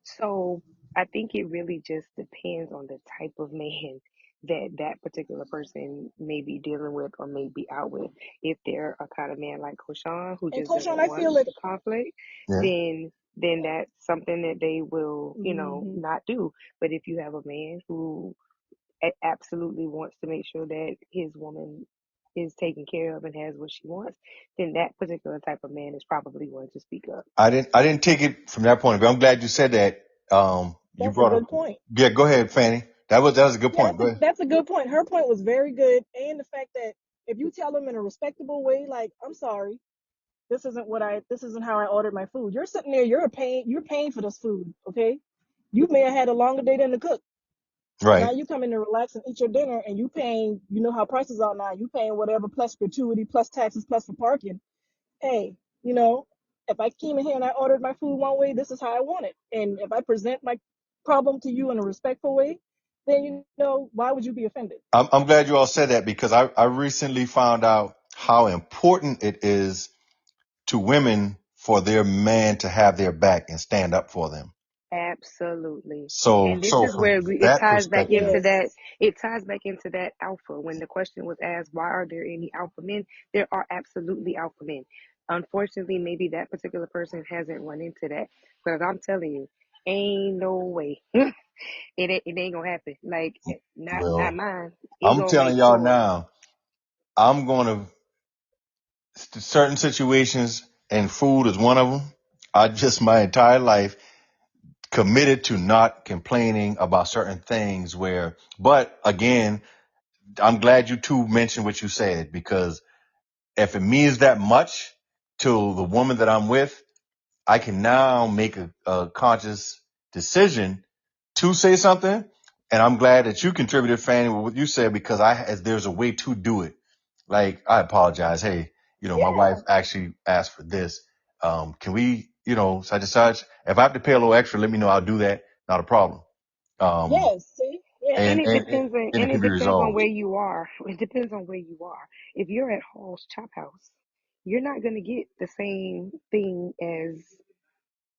So I think it really just depends on the type of man that that particular person may be dealing with or may be out with. If they're a kind of man like Koshan who And just Coach doesn't Sean, I want feel it. the conflict, Yeah. then that's something that they will, Hmm. not do. But if you have a man who absolutely wants to make sure that his woman is taken care of and has what she wants, then that particular type of man is probably going to speak up. I didn't take it from that point of view. I'm glad you said that. You That's a brought up, good point. yeah, go ahead, Fanny. That was a good Yeah, point. Go ahead. that's a good point. Her point was very good, and the fact that if you tell them in a respectable way, like, I'm sorry, this isn't how I ordered my food. You're sitting there, you're paying for this food, okay? You may have had a longer day than the cook. Now Right. you come in to relax and eat your dinner, and you paying, you know how prices are now. You paying whatever plus gratuity, plus taxes, plus for parking. Hey, you know, if I came in here and I ordered my food one way, this is how I want it. And if I present my problem to you in a respectful way, then you know why would you be offended? I'm glad you all said that because I recently found out how important it is to women for their man to have their back and stand up for them. Absolutely. So, And this so is where from it that ties back into perspective, Yes, that. It ties back into that alpha. When the question was asked, why are there any alpha men? There are absolutely alpha men. Unfortunately, maybe that particular person hasn't run into that. Because I'm telling you, ain't no way. It ain't gonna happen. Like, not well, mine. He I'm gonna telling make y'all sure. now, I'm going to certain situations, and food is one of them. I just my entire life committed to not complaining about certain things but again, I'm glad you two mentioned what you said because if it means that much to the woman that I'm with, I can now make a conscious decision to say something. And I'm glad that you contributed, Fanny, with what you said, because as there's a way to do it. Like, I apologize. Hey, my wife yeah, actually asked for this. Can we, such and such? If I have to pay a little extra, let me know. I'll do that. Not a problem. Um, yes, see, yeah, And and, it and, depends on and it and can it be depends on resolved. where you are. It depends on where you are. If you're at Hall's Chop House, you're not gonna get the same thing as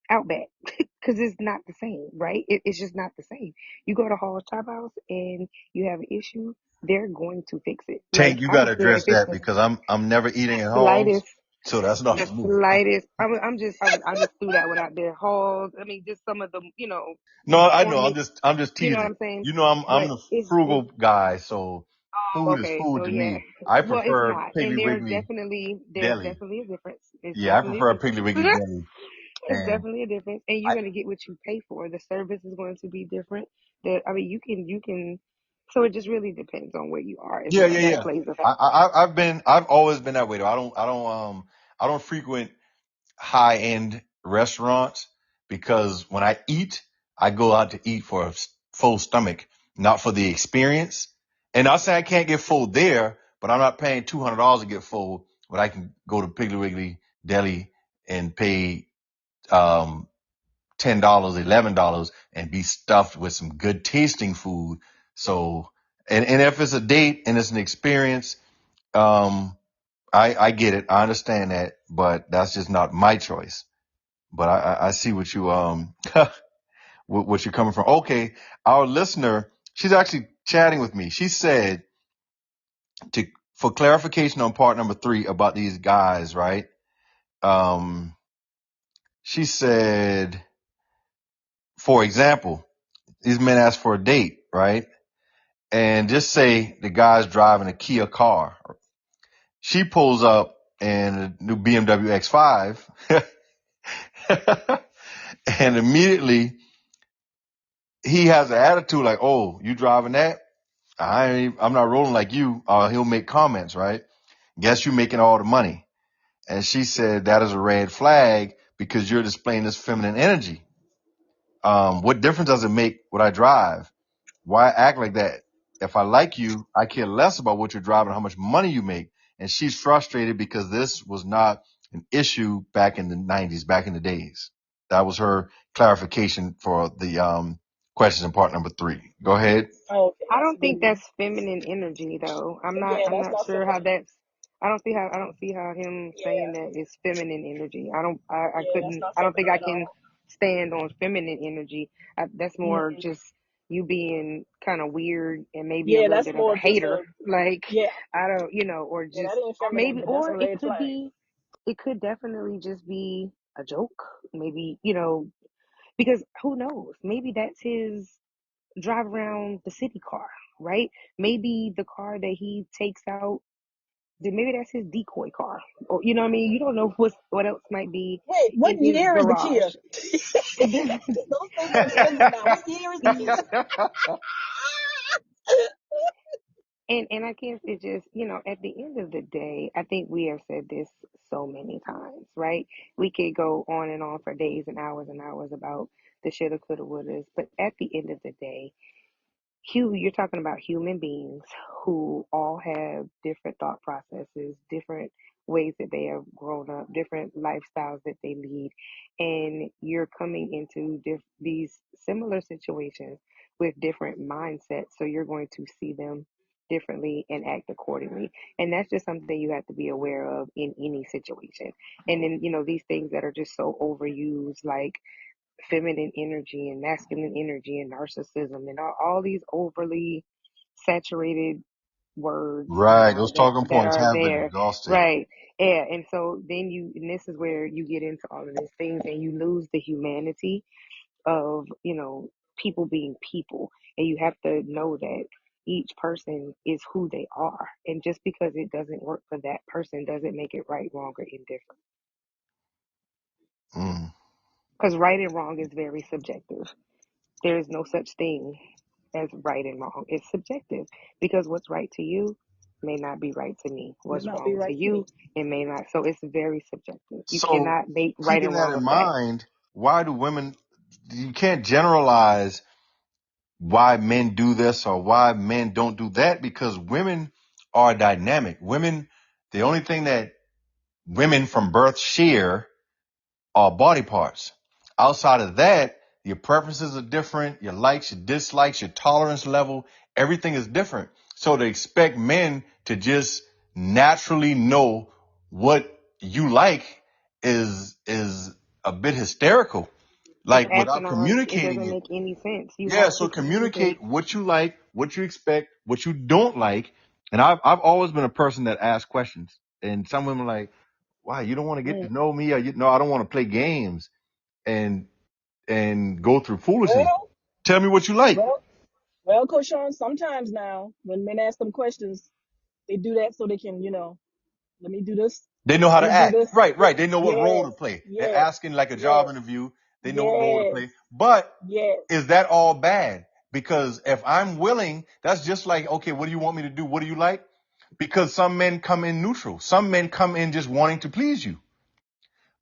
Outback because it's not the same, right? It's just not the same. You go to Hall's Chop House and you have an issue, they're going to fix it. Tank, Like, you I got to don't care if address it's that because I'm never eating at Halls. slightest, So that's not the for me. slightest. I just threw that one out there. Halls. I mean, just some of the No, I know. corny. I'm just You know what teasing. I'm saying? I'm But the it's frugal guy, so food is okay, food so to yeah. me. I Well, it's prefer not. And Piggly Wiggly there's deli. definitely a difference. It's Yeah, I definitely a prefer difference. Piggly Wiggly deli. It's And definitely a difference. And you're I, gonna get what you pay for. The service is going to be different. I mean, you can so it just really depends on where you are as yeah, well. yeah, That yeah. plays a factor. I've always been that way though. I don't frequent high end restaurants because when I eat, I go out to eat for a full stomach, not for the experience. And I say I can't get full there, but I'm not paying $200 to get full, but I can go to Piggly Wiggly Deli and pay $10, $11 and be stuffed with some good tasting food. So, and if it's a date and it's an experience, um, I get it. I understand that, but that's just not my choice. But I see what you what you're coming from. Okay, our listener, she's actually chatting with me. She said to for clarification on part number 3 about these guys, right? Um, she said, for example, these men ask for a date, right? And just say the guy's driving a Kia car. She pulls up in a new BMW X5, and immediately he has an attitude like, "Oh, you driving that? I'm not rolling like you." He'll make comments, right? Guess you making all the money. And she said that is a red flag because you're displaying this feminine energy. What difference does it make what I drive? Why act like that? If I like you, I care less about what you're driving, how much money you make. And she's frustrated because this was not an issue back in the 90s, back in the days. That was her clarification for the questions in part number 3. Go ahead. oh, okay, I that's a don't good think one. that's feminine energy though. Yeah, I'm that's not not sure how feminine. that's I don't see how him saying Yeah, that is feminine energy. I yeah, that's couldn't not I don't think feminine I at can all. stand on feminine energy. That's more Mm-mm. just you being kind of weird and maybe a Yeah, little that's bit of a more of just hater. a Like yeah, I don't, or yeah, just that ain't or feminine, maybe but that's a or red flag. it could definitely just be a joke. Maybe, because who knows? Maybe that's his drive around the city car, right? Maybe the car that he takes out then maybe that's his decoy car, or you know what I mean. You don't know what else might be Wait, what in his year is the garage. Kia? Those things are expensive now. What year is the Kia? And I guess it just, at the end of the day, I think we have said this so many times, right? We could go on and on for days and hours about the shoulda, coulda, wouldas, but at the end of the day, you're talking about human beings who all have different thought processes, different ways that they have grown up, different lifestyles that they lead, and you're coming into these similar situations with different mindsets. So you're going to see them differently and act accordingly. And that's just something you have to be aware of in any situation. And then, these things that are just so overused, like feminine energy and masculine energy and narcissism and all these overly saturated words Right. Those talking that points are have been there, exhausted. right? Yeah. And so then and this is where you get into all of these things and you lose the humanity of people being people, and you have to know that each person is who they are, and just because it doesn't work for that person doesn't make it right, wrong, or indifferent, Mm. because right and wrong is very subjective. There is no such thing as right and wrong. It's subjective, because what's right to you may not be right to me. May What's not be wrong to right to you, me. it may not. So it's very subjective. You So cannot make right keeping and that wrong in a fact. mind, why do women, you can't generalize why men do this or why men don't do that, because women are dynamic. Women, the only thing that women from birth share are body parts. Outside of that, your preferences are different, your likes, your dislikes, your tolerance level, everything is different. So to expect men to just naturally know what you like is a bit hysterical. It's Like without asinine. It communicating doesn't it. make any sense. You Yeah, have so to communicate. communicate what you like, what you expect, what you don't like. And I've always been a person that asks questions. And some women are like, why, you don't want to get Mm. to know me, or no, I don't want to play games and go through foolishness. Well, Tell me what you like. well, well, Coach Sean, sometimes now when men ask them questions, they do that so they can, let me do this, They know how let to me do act. this. Right, right. They know what role Yes, to play. They're yes, asking like a job yes, interview. They know what role to yes, play. But yes. is that all bad? Because if I'm willing, that's just like, okay, what do you want me to do? What do you like? Because some men come in neutral. Some men come in just wanting to please you.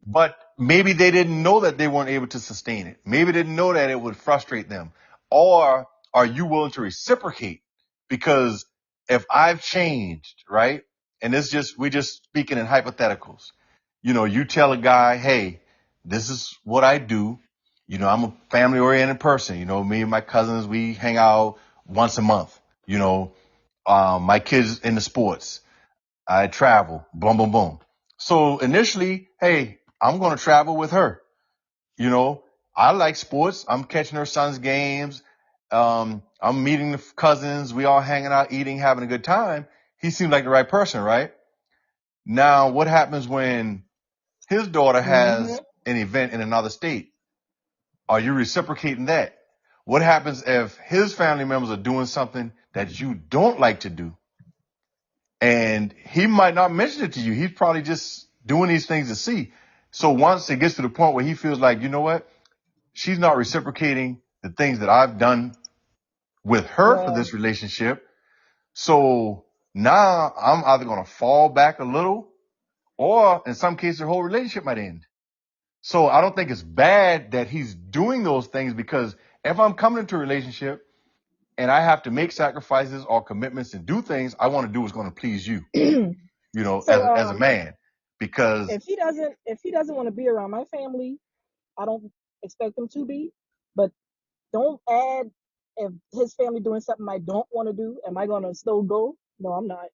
But maybe they didn't know that they weren't able to sustain it. Maybe they didn't know that it would frustrate them. Or are you willing to reciprocate? Because if I've changed, right? And we're just speaking in hypotheticals. You tell a guy, hey, this is what I do. I'm a family oriented person. Me and my cousins, we hang out once a month. My kids in the sports. I travel, boom, boom, boom. So initially, hey, I'm going to travel with her. I like sports. I'm catching her son's games. I'm meeting the cousins. We all hanging out, eating, having a good time. He seems like the right person, right? Now, what happens when his daughter Mm-hmm. has an event in another state? Are you reciprocating that? What happens if his family members are doing something that you don't like to do? And he might not mention it to you. He's probably just doing these things to see. So once it gets to the point where he feels like, you know what? She's not reciprocating the things that I've done with her for Well, this relationship. So now I'm either going to fall back a little, or in some cases, the whole relationship might end. So I don't think it's bad that he's doing those things, because if I'm coming into a relationship and I have to make sacrifices or commitments and do things, I want to do what's going to please you, so as a man, because if he doesn't want to be around my family, I don't expect him to be. But don't add, if his family doing something I don't want to do, am I gonna still go? No, I'm not,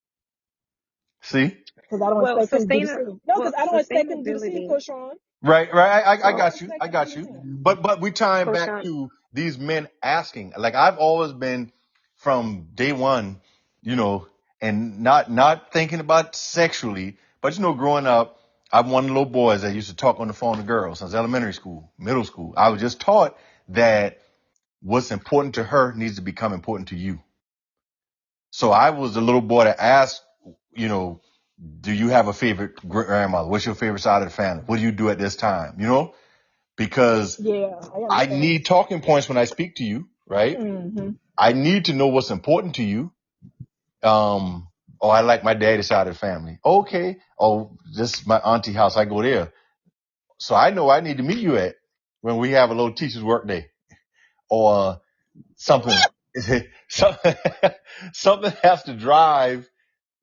see, because I don't Well, expect him to do the same. No, because I don't expect him to do the same, sustainability. Coach Sean. right, right. I I Well, don't got you. I expect him to do got the you. same. But we tying Coach back Sean, to these men asking. Like I've always been from day one, you know, and not thinking about sexually, but growing up, I'm one of the little boys that used to talk on the phone to girls since elementary school, middle school. I was just taught that what's important to her needs to become important to you. So I was the little boy that asked, you know, Do you have a favorite grandmother? What's your favorite side of the family? What do you do at this time? You know, because Yeah, I I understand. need talking points when I speak to you, right? Mm-hmm. I need to know what's important to you. Oh, I like my daddy's side of the family. Okay. Oh, this is my auntie house. I go there. So I know I need to meet you at when we have a little teacher's work day or something. something, something has to drive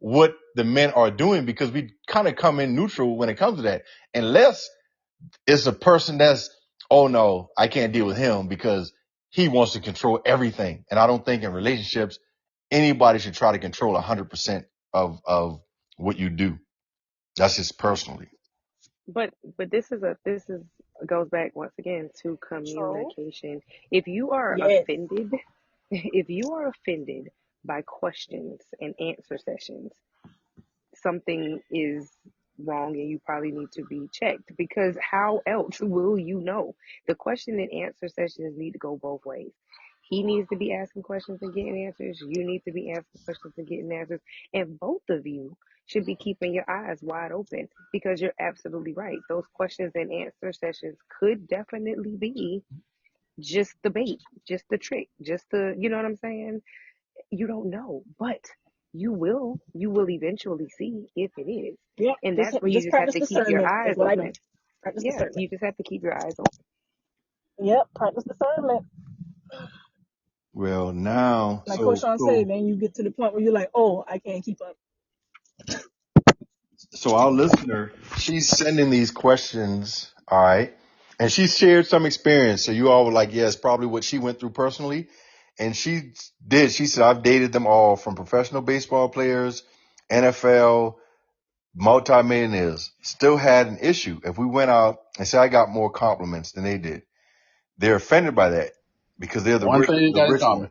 what the men are doing because we kind of come in neutral when it comes to that. Unless it's a person that's, oh no, I can't deal with him because he wants to control everything. And I don't think in relationships, anybody should try to control 100% of what you do. That's just personally. But this is goes back once again to True. communication. If you are Yes. offended, if you are offended by questions and answer sessions, something is wrong and you probably need to be checked, because how else will you know? The question and answer sessions need to go both ways. He needs to be asking questions and getting answers. You need to be asking questions and getting answers. And both of you should be keeping your eyes wide open, because you're absolutely right. Those questions and answer sessions could definitely be just the bait, just the trick, just the, you know what I'm saying? You don't know, but you will eventually see if it is. Yep. And that's where you Just just have practice to keep your discernment is eyes what I do. open. Practice Yeah, discernment. you just have to keep your eyes open. Yep. Practice discernment. Well, now, Like Coach Sean so said, then you get to the point where you're like, oh, I can't keep up. So our listener, she's sending these questions, all right, and she shared some experience. So you all were like, yes, probably what she went through personally. And she did. She said, I've dated them all from professional baseball players, NFL, multimillionaires. Still had an issue. If we went out and say I got more compliments than they did, they're offended by that because they're One thing you the got in rich common. one.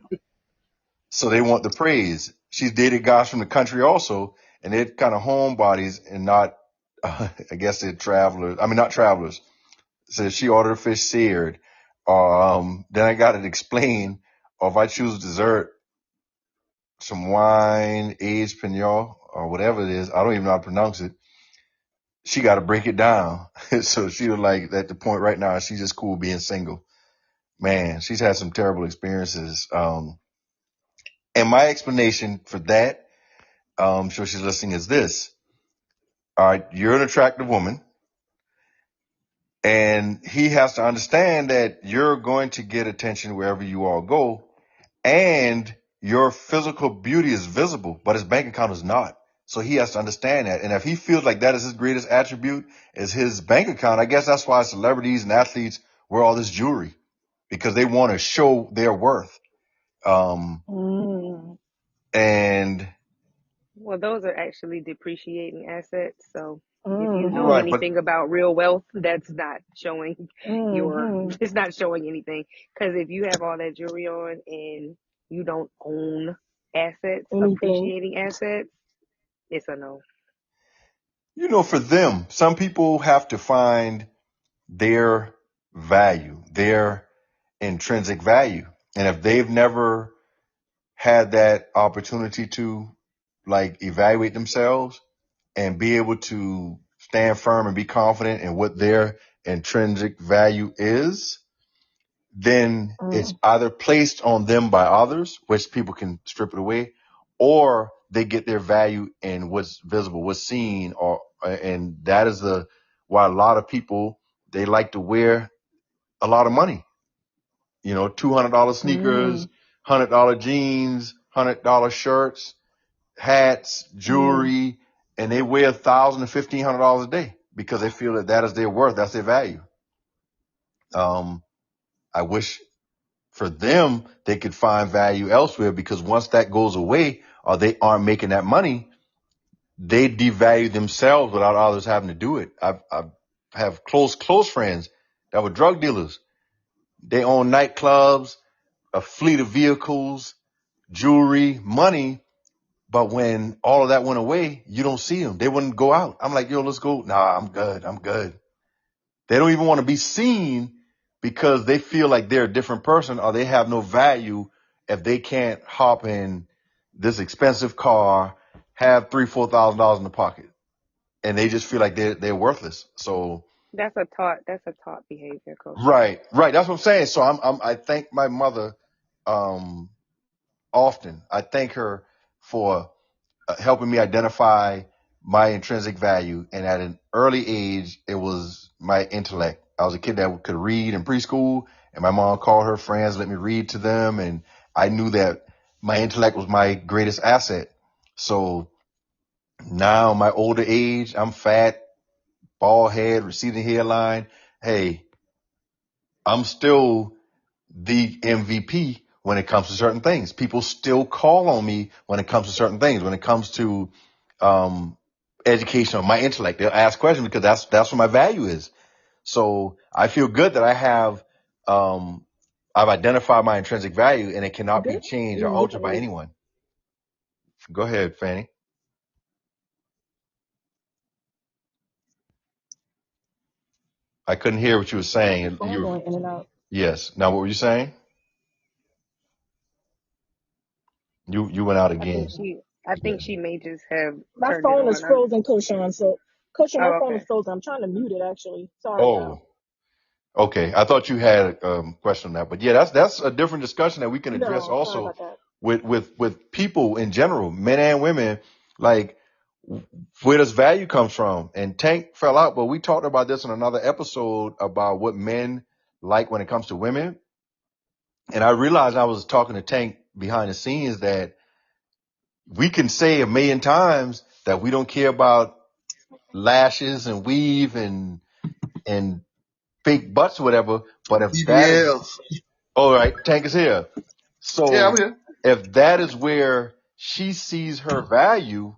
So they want the praise. She's dated guys from the country also, and they're kind of homebodies and not, I guess they're travelers. I mean, not travelers. So she ordered a fish seared. Then I got it explained, or if I choose dessert, some wine, aged Pignol, or whatever it is, I don't even know how to pronounce it. She got to break it down. So she was like, at the point right now, she's just cool being single. Man, she's had some terrible experiences. And my explanation for that, sure she's listening, is this. All right, you're an attractive woman, and he has to understand that you're going to get attention wherever you all go, and your physical beauty is visible, but his bank account is not. So he has to understand that. And if he feels like that is his greatest attribute, is his bank account, I guess that's why celebrities and athletes wear all this jewelry, because they want to show their worth. Mm. And Well, those are actually depreciating assets. So if you know Mm-hmm. right, but anything about real wealth, that's not showing Mm-hmm. it's not showing anything. Because if you have all that jewelry on and you don't own assets, Anything. appreciating assets, it's a no. for them, some people have to find their value, their intrinsic value. And if they've never had that opportunity to like evaluate themselves and be able to stand firm and be confident in what their intrinsic value is, then it's Mm. either placed on them by others, which people can strip it away, or they get their value in what's visible, what's seen, and that is why a lot of people, they like to wear a lot of money. $200 sneakers, Mm. $100 jeans, $100 shirts, hats, Mm. jewelry, and they wear $1,000 to $1,500 a day because they feel that is their worth, that's their value. I wish for them they could find value elsewhere, because once that goes away or they aren't making that money, they devalue themselves without others having to do it. I have close friends that were drug dealers. They own nightclubs, a fleet of vehicles, jewelry, money. But when all of that went away, you don't see them. They wouldn't go out. I'm like, yo, let's go. Nah, I'm good. They don't even want to be seen because they feel like they're a different person, or they have no value if they can't hop in this expensive car, have $3,000-$4,000 in the pocket. and they just feel like they're worthless. So That's a taught behavior, Coach Lee. right. That's what I'm saying. So I thank my mother um often. I thank her for helping me identify my intrinsic value. And at an early age, it was my intellect. I was a kid that could read in preschool, and my mom called her friends, let me read to them. And I knew that my intellect was my greatest asset. So now, my older age, I'm fat, bald head, receding hairline. Hey, I'm still the MVP when it comes to certain things. People still call on me when it comes to certain things. When it comes to education or my intellect, they'll ask questions because that's what my value is. So I feel good that I've identified my intrinsic value, and it cannot be Good. changed or You altered by know, anyone. Go ahead, Fanny. I couldn't hear what you were saying. phone going in and out. Yes. Now, what were you saying? You went out I again. think she I Yeah. think she may just have My turned it phone is on. frozen, Coach Sean. So, Coach Sean, my Oh, phone is okay. frozen. I'm trying to mute it, actually. Sorry, y'all. Oh, okay. I thought you had a question on that, but yeah, that's a different discussion that we can address No, sorry also about that. with people in general, men and women. Like, where does value comes from? And Tank fell out, but we talked about this in another episode about what men like when it comes to women. And I realized I was talking to Tank behind the scenes that we can say a million times that we don't care about lashes and weave and fake butts or whatever. But if that is BBLs. all right, Tank is here. Yeah, So I'm here. if that is where she sees her value,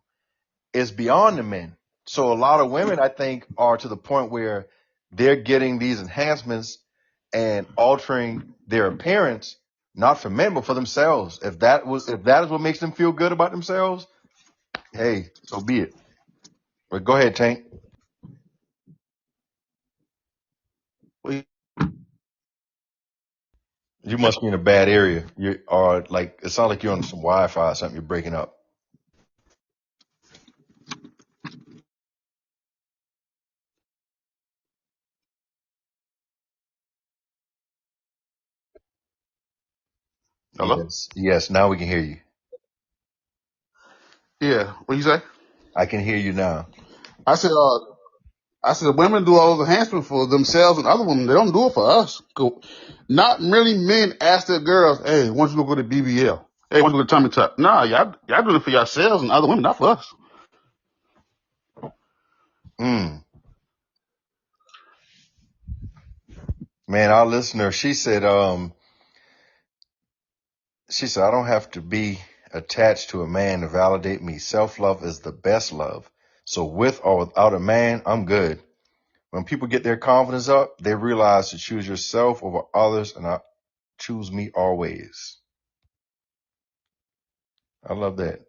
is beyond the men. So a lot of women, I think, are to the point where they're getting these enhancements and altering their appearance, not for men, but for themselves. If that is what makes them feel good about themselves, hey, so be it. But go ahead, Tank. Well, You must be in a bad area. You are like, it sounds like you're on some Wi-Fi or something. You're breaking up. hello? Yes. Now we can hear you. Yeah. What you say? I can hear you now. I said women do all those enhancements for themselves and other women. They don't do it for us. Not many men ask their girls, hey, why don't you go to BBL? Hey, why don't you go to Tummy Tuck? Nah, y'all doing it for yourselves and other women, not for us. Man, our listener, she said, I don't have to be attached to a man to validate me. Self-love is the best love. So with or without a man, I'm good. When people get their confidence up, they realize to choose yourself over others and I choose me always. I love that.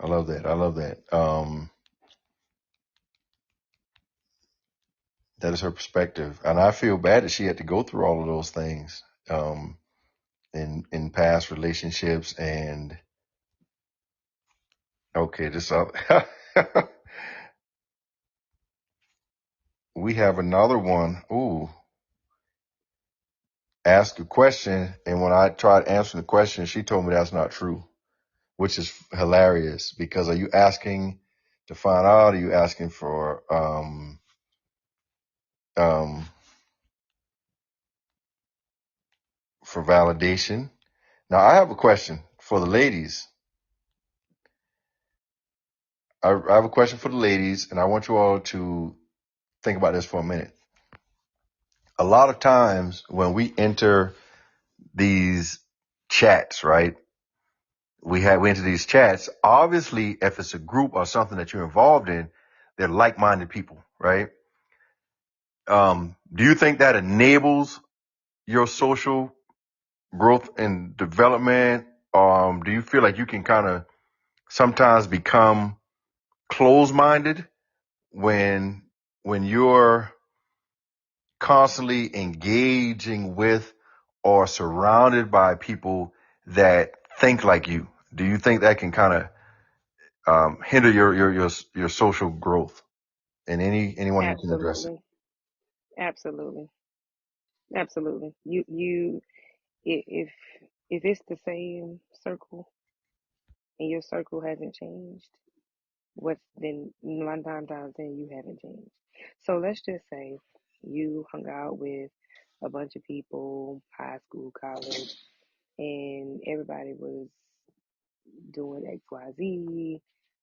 I love that. That is her perspective. And I feel bad that she had to go through all of those things, in past relationships. And okay, we have another one. Ooh, ask a question. And when I tried answering the question, she told me that's not true, which is hilarious because are you asking to find out? Are you asking for, for validation? Now I have a question for the ladies. I have a question for the ladies, and I want you all to think about this for a minute. A lot of times when we enter these chats, right? We enter these chats. Obviously, if it's a group or something that you're involved in, they're like-minded people, right? Do you think that enables your social growth and development? Do you feel like you can kind of sometimes become closed-minded when you're constantly engaging with or surrounded by people that think like you? Do you think that can kind of hinder your social growth? And anyone you can address it. Absolutely. Absolutely. Absolutely. If it's the same circle and your circle hasn't changed, what's then 9 times then you haven't changed. So let's just say you hung out with a bunch of people, high school, college, and everybody was doing XYZ,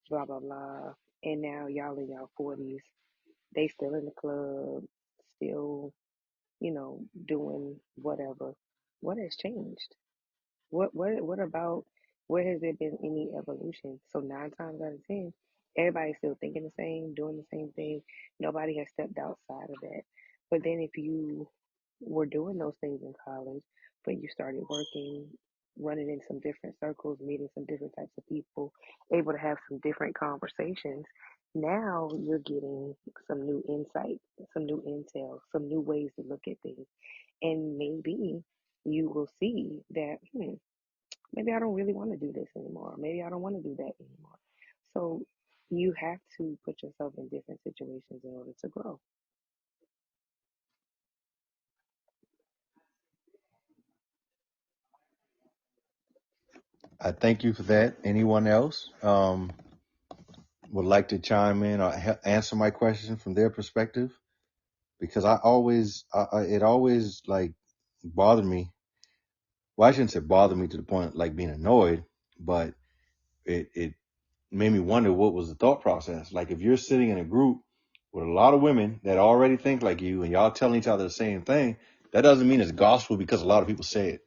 blah blah blah. And now y'all in y'all 40s, they still in the club, still, doing whatever. What has changed? What about, where has there been any evolution? So 9 times out of 10, everybody's still thinking the same, doing the same thing. Nobody has stepped outside of that. But then if you were doing those things in college, but you started working, running in some different circles, meeting some different types of people, able to have some different conversations, now you're getting some new insight, some new intel, some new ways to look at things. And maybe you will see that, maybe I don't really want to do this anymore. Maybe I don't want to do that anymore. So you have to put yourself in different situations in order to grow. I thank you for that. Anyone else would like to chime in or answer my question from their perspective? Because it always like bothered me. Well, I shouldn't say bothered me to the point of like being annoyed, but it made me wonder what was the thought process. Like if you're sitting in a group with a lot of women that already think like you and y'all telling each other the same thing, that doesn't mean it's gospel because a lot of people say it.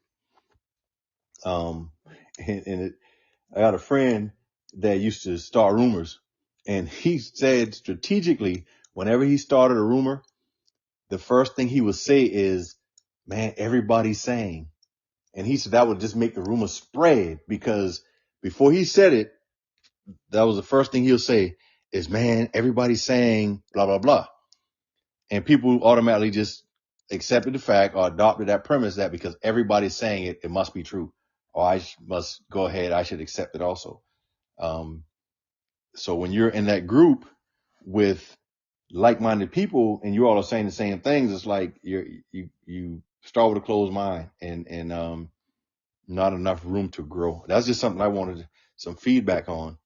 Um, and I got a friend that used to start rumors, and he said strategically, whenever he started a rumor, the first thing he would say is, man, everybody's saying. And he said that would just make the rumor spread because before he said it, that was the first thing he'll say is, man, everybody's saying blah, blah, blah. And people automatically just accepted the fact or adopted that premise that because everybody's saying it, it must be true. Or I must go ahead. I should accept it also. So when you're in that group with like-minded people and you all are saying the same things, it's like you start with a closed mind and not enough room to grow. That's just something I wanted some feedback on.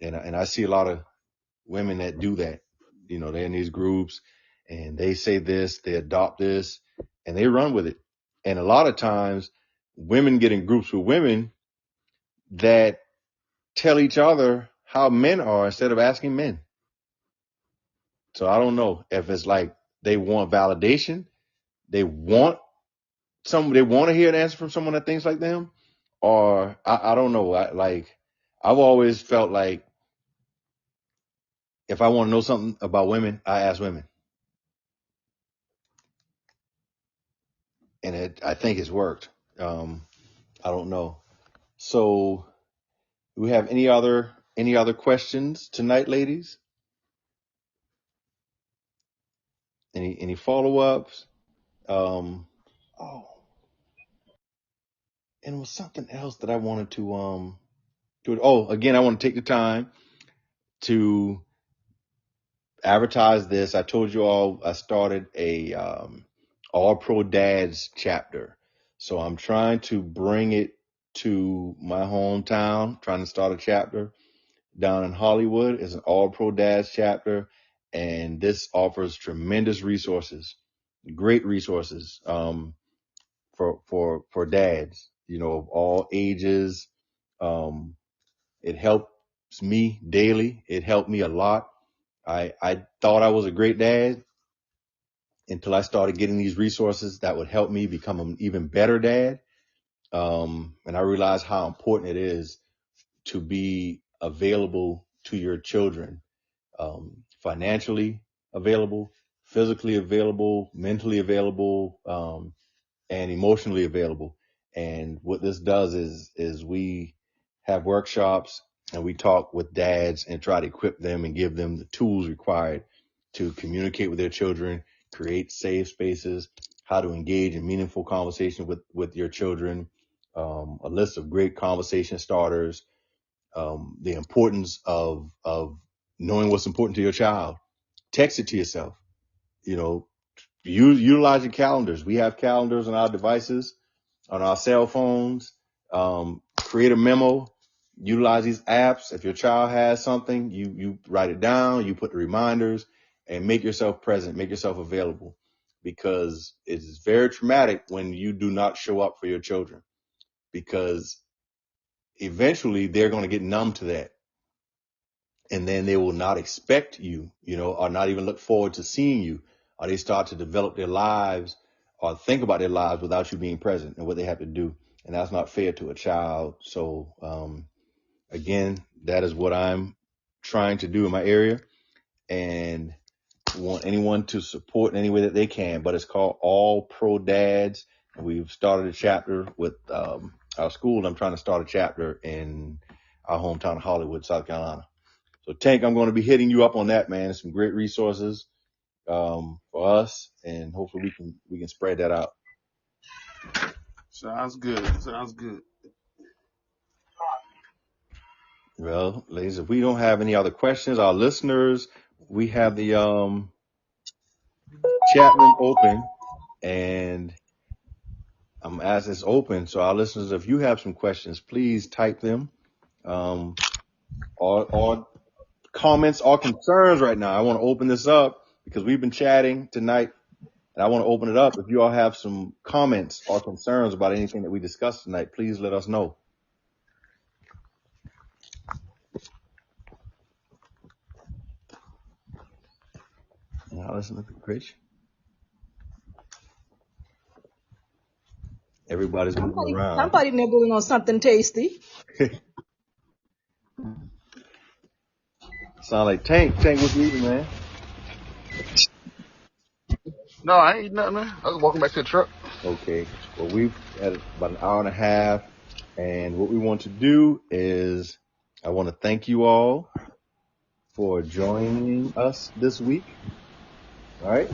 And I see a lot of women that do that. You know, they're in these groups and they say this, they adopt this, and they run with it. And a lot of times women get in groups with women that tell each other how men are instead of asking men. So I don't know if it's like they want validation, they want they want to hear an answer from someone that thinks like them, or I don't know. I've always felt like if I want to know something about women, I ask women, and I think it's worked. I don't know. So, do we have any other questions tonight, ladies? Any follow ups? Oh, and it was something else that I wanted to do. Oh, again, I want to take the time to advertise this. I told you all I started a All Pro Dads chapter. So I'm trying to bring it to my hometown, trying to start a chapter down in Hollywood. It's an All Pro Dads chapter, and this offers tremendous resources, great resources for dads, you know, of all ages. It helps me daily. It helped me a lot. I thought I was a great dad until I started getting these resources that would help me become an even better dad. And I realized how important it is to be available to your children, financially available, physically available, mentally available, and emotionally available. And what this does is we have workshops and we talk with dads and try to equip them and give them the tools required to communicate with their children, create safe spaces, how to engage in meaningful conversation with your children, a list of great conversation starters, the importance of knowing what's important to your child. Text it to yourself. Utilize your calendars. We have calendars on our devices, on our cell phones. Create a memo. Utilize these apps. If your child has something, you write it down. You put the reminders and make yourself present. Make yourself available, because it's very traumatic when you do not show up for your children, because eventually they're going to get numb to that. And then they will not expect you, or not even look forward to seeing you, or they start to develop their lives or think about their lives without you being present and what they have to do. And that's not fair to a child. So, again, that is what I'm trying to do in my area, and want anyone to support in any way that they can. But it's called All Pro Dads. And we've started a chapter with our school. I'm trying to start a chapter in our hometown of Hollywood, South Carolina. So Tank, I'm going to be hitting you up on that, man. Some great resources for us, and hopefully we can spread that out. Sounds good. Well, ladies, if we don't have any other questions, our listeners, we have the chat room open, and I'm as it's open. So our listeners, if you have some questions, please type them, or comments or concerns right now. I want to open this up because we've been chatting tonight, and I want to open it up. If you all have some comments or concerns about anything that we discussed tonight, please let us know. Now listen to Rich. Everybody's moving around. Somebody nibbling on something tasty. Sound like Tank. Tank, what you eating, man? No, I ain't eating nothing, man. I was walking back to the truck. Okay. Well, we've had about an hour and a half, and what we want to do is I want to thank you all for joining us this week. All right.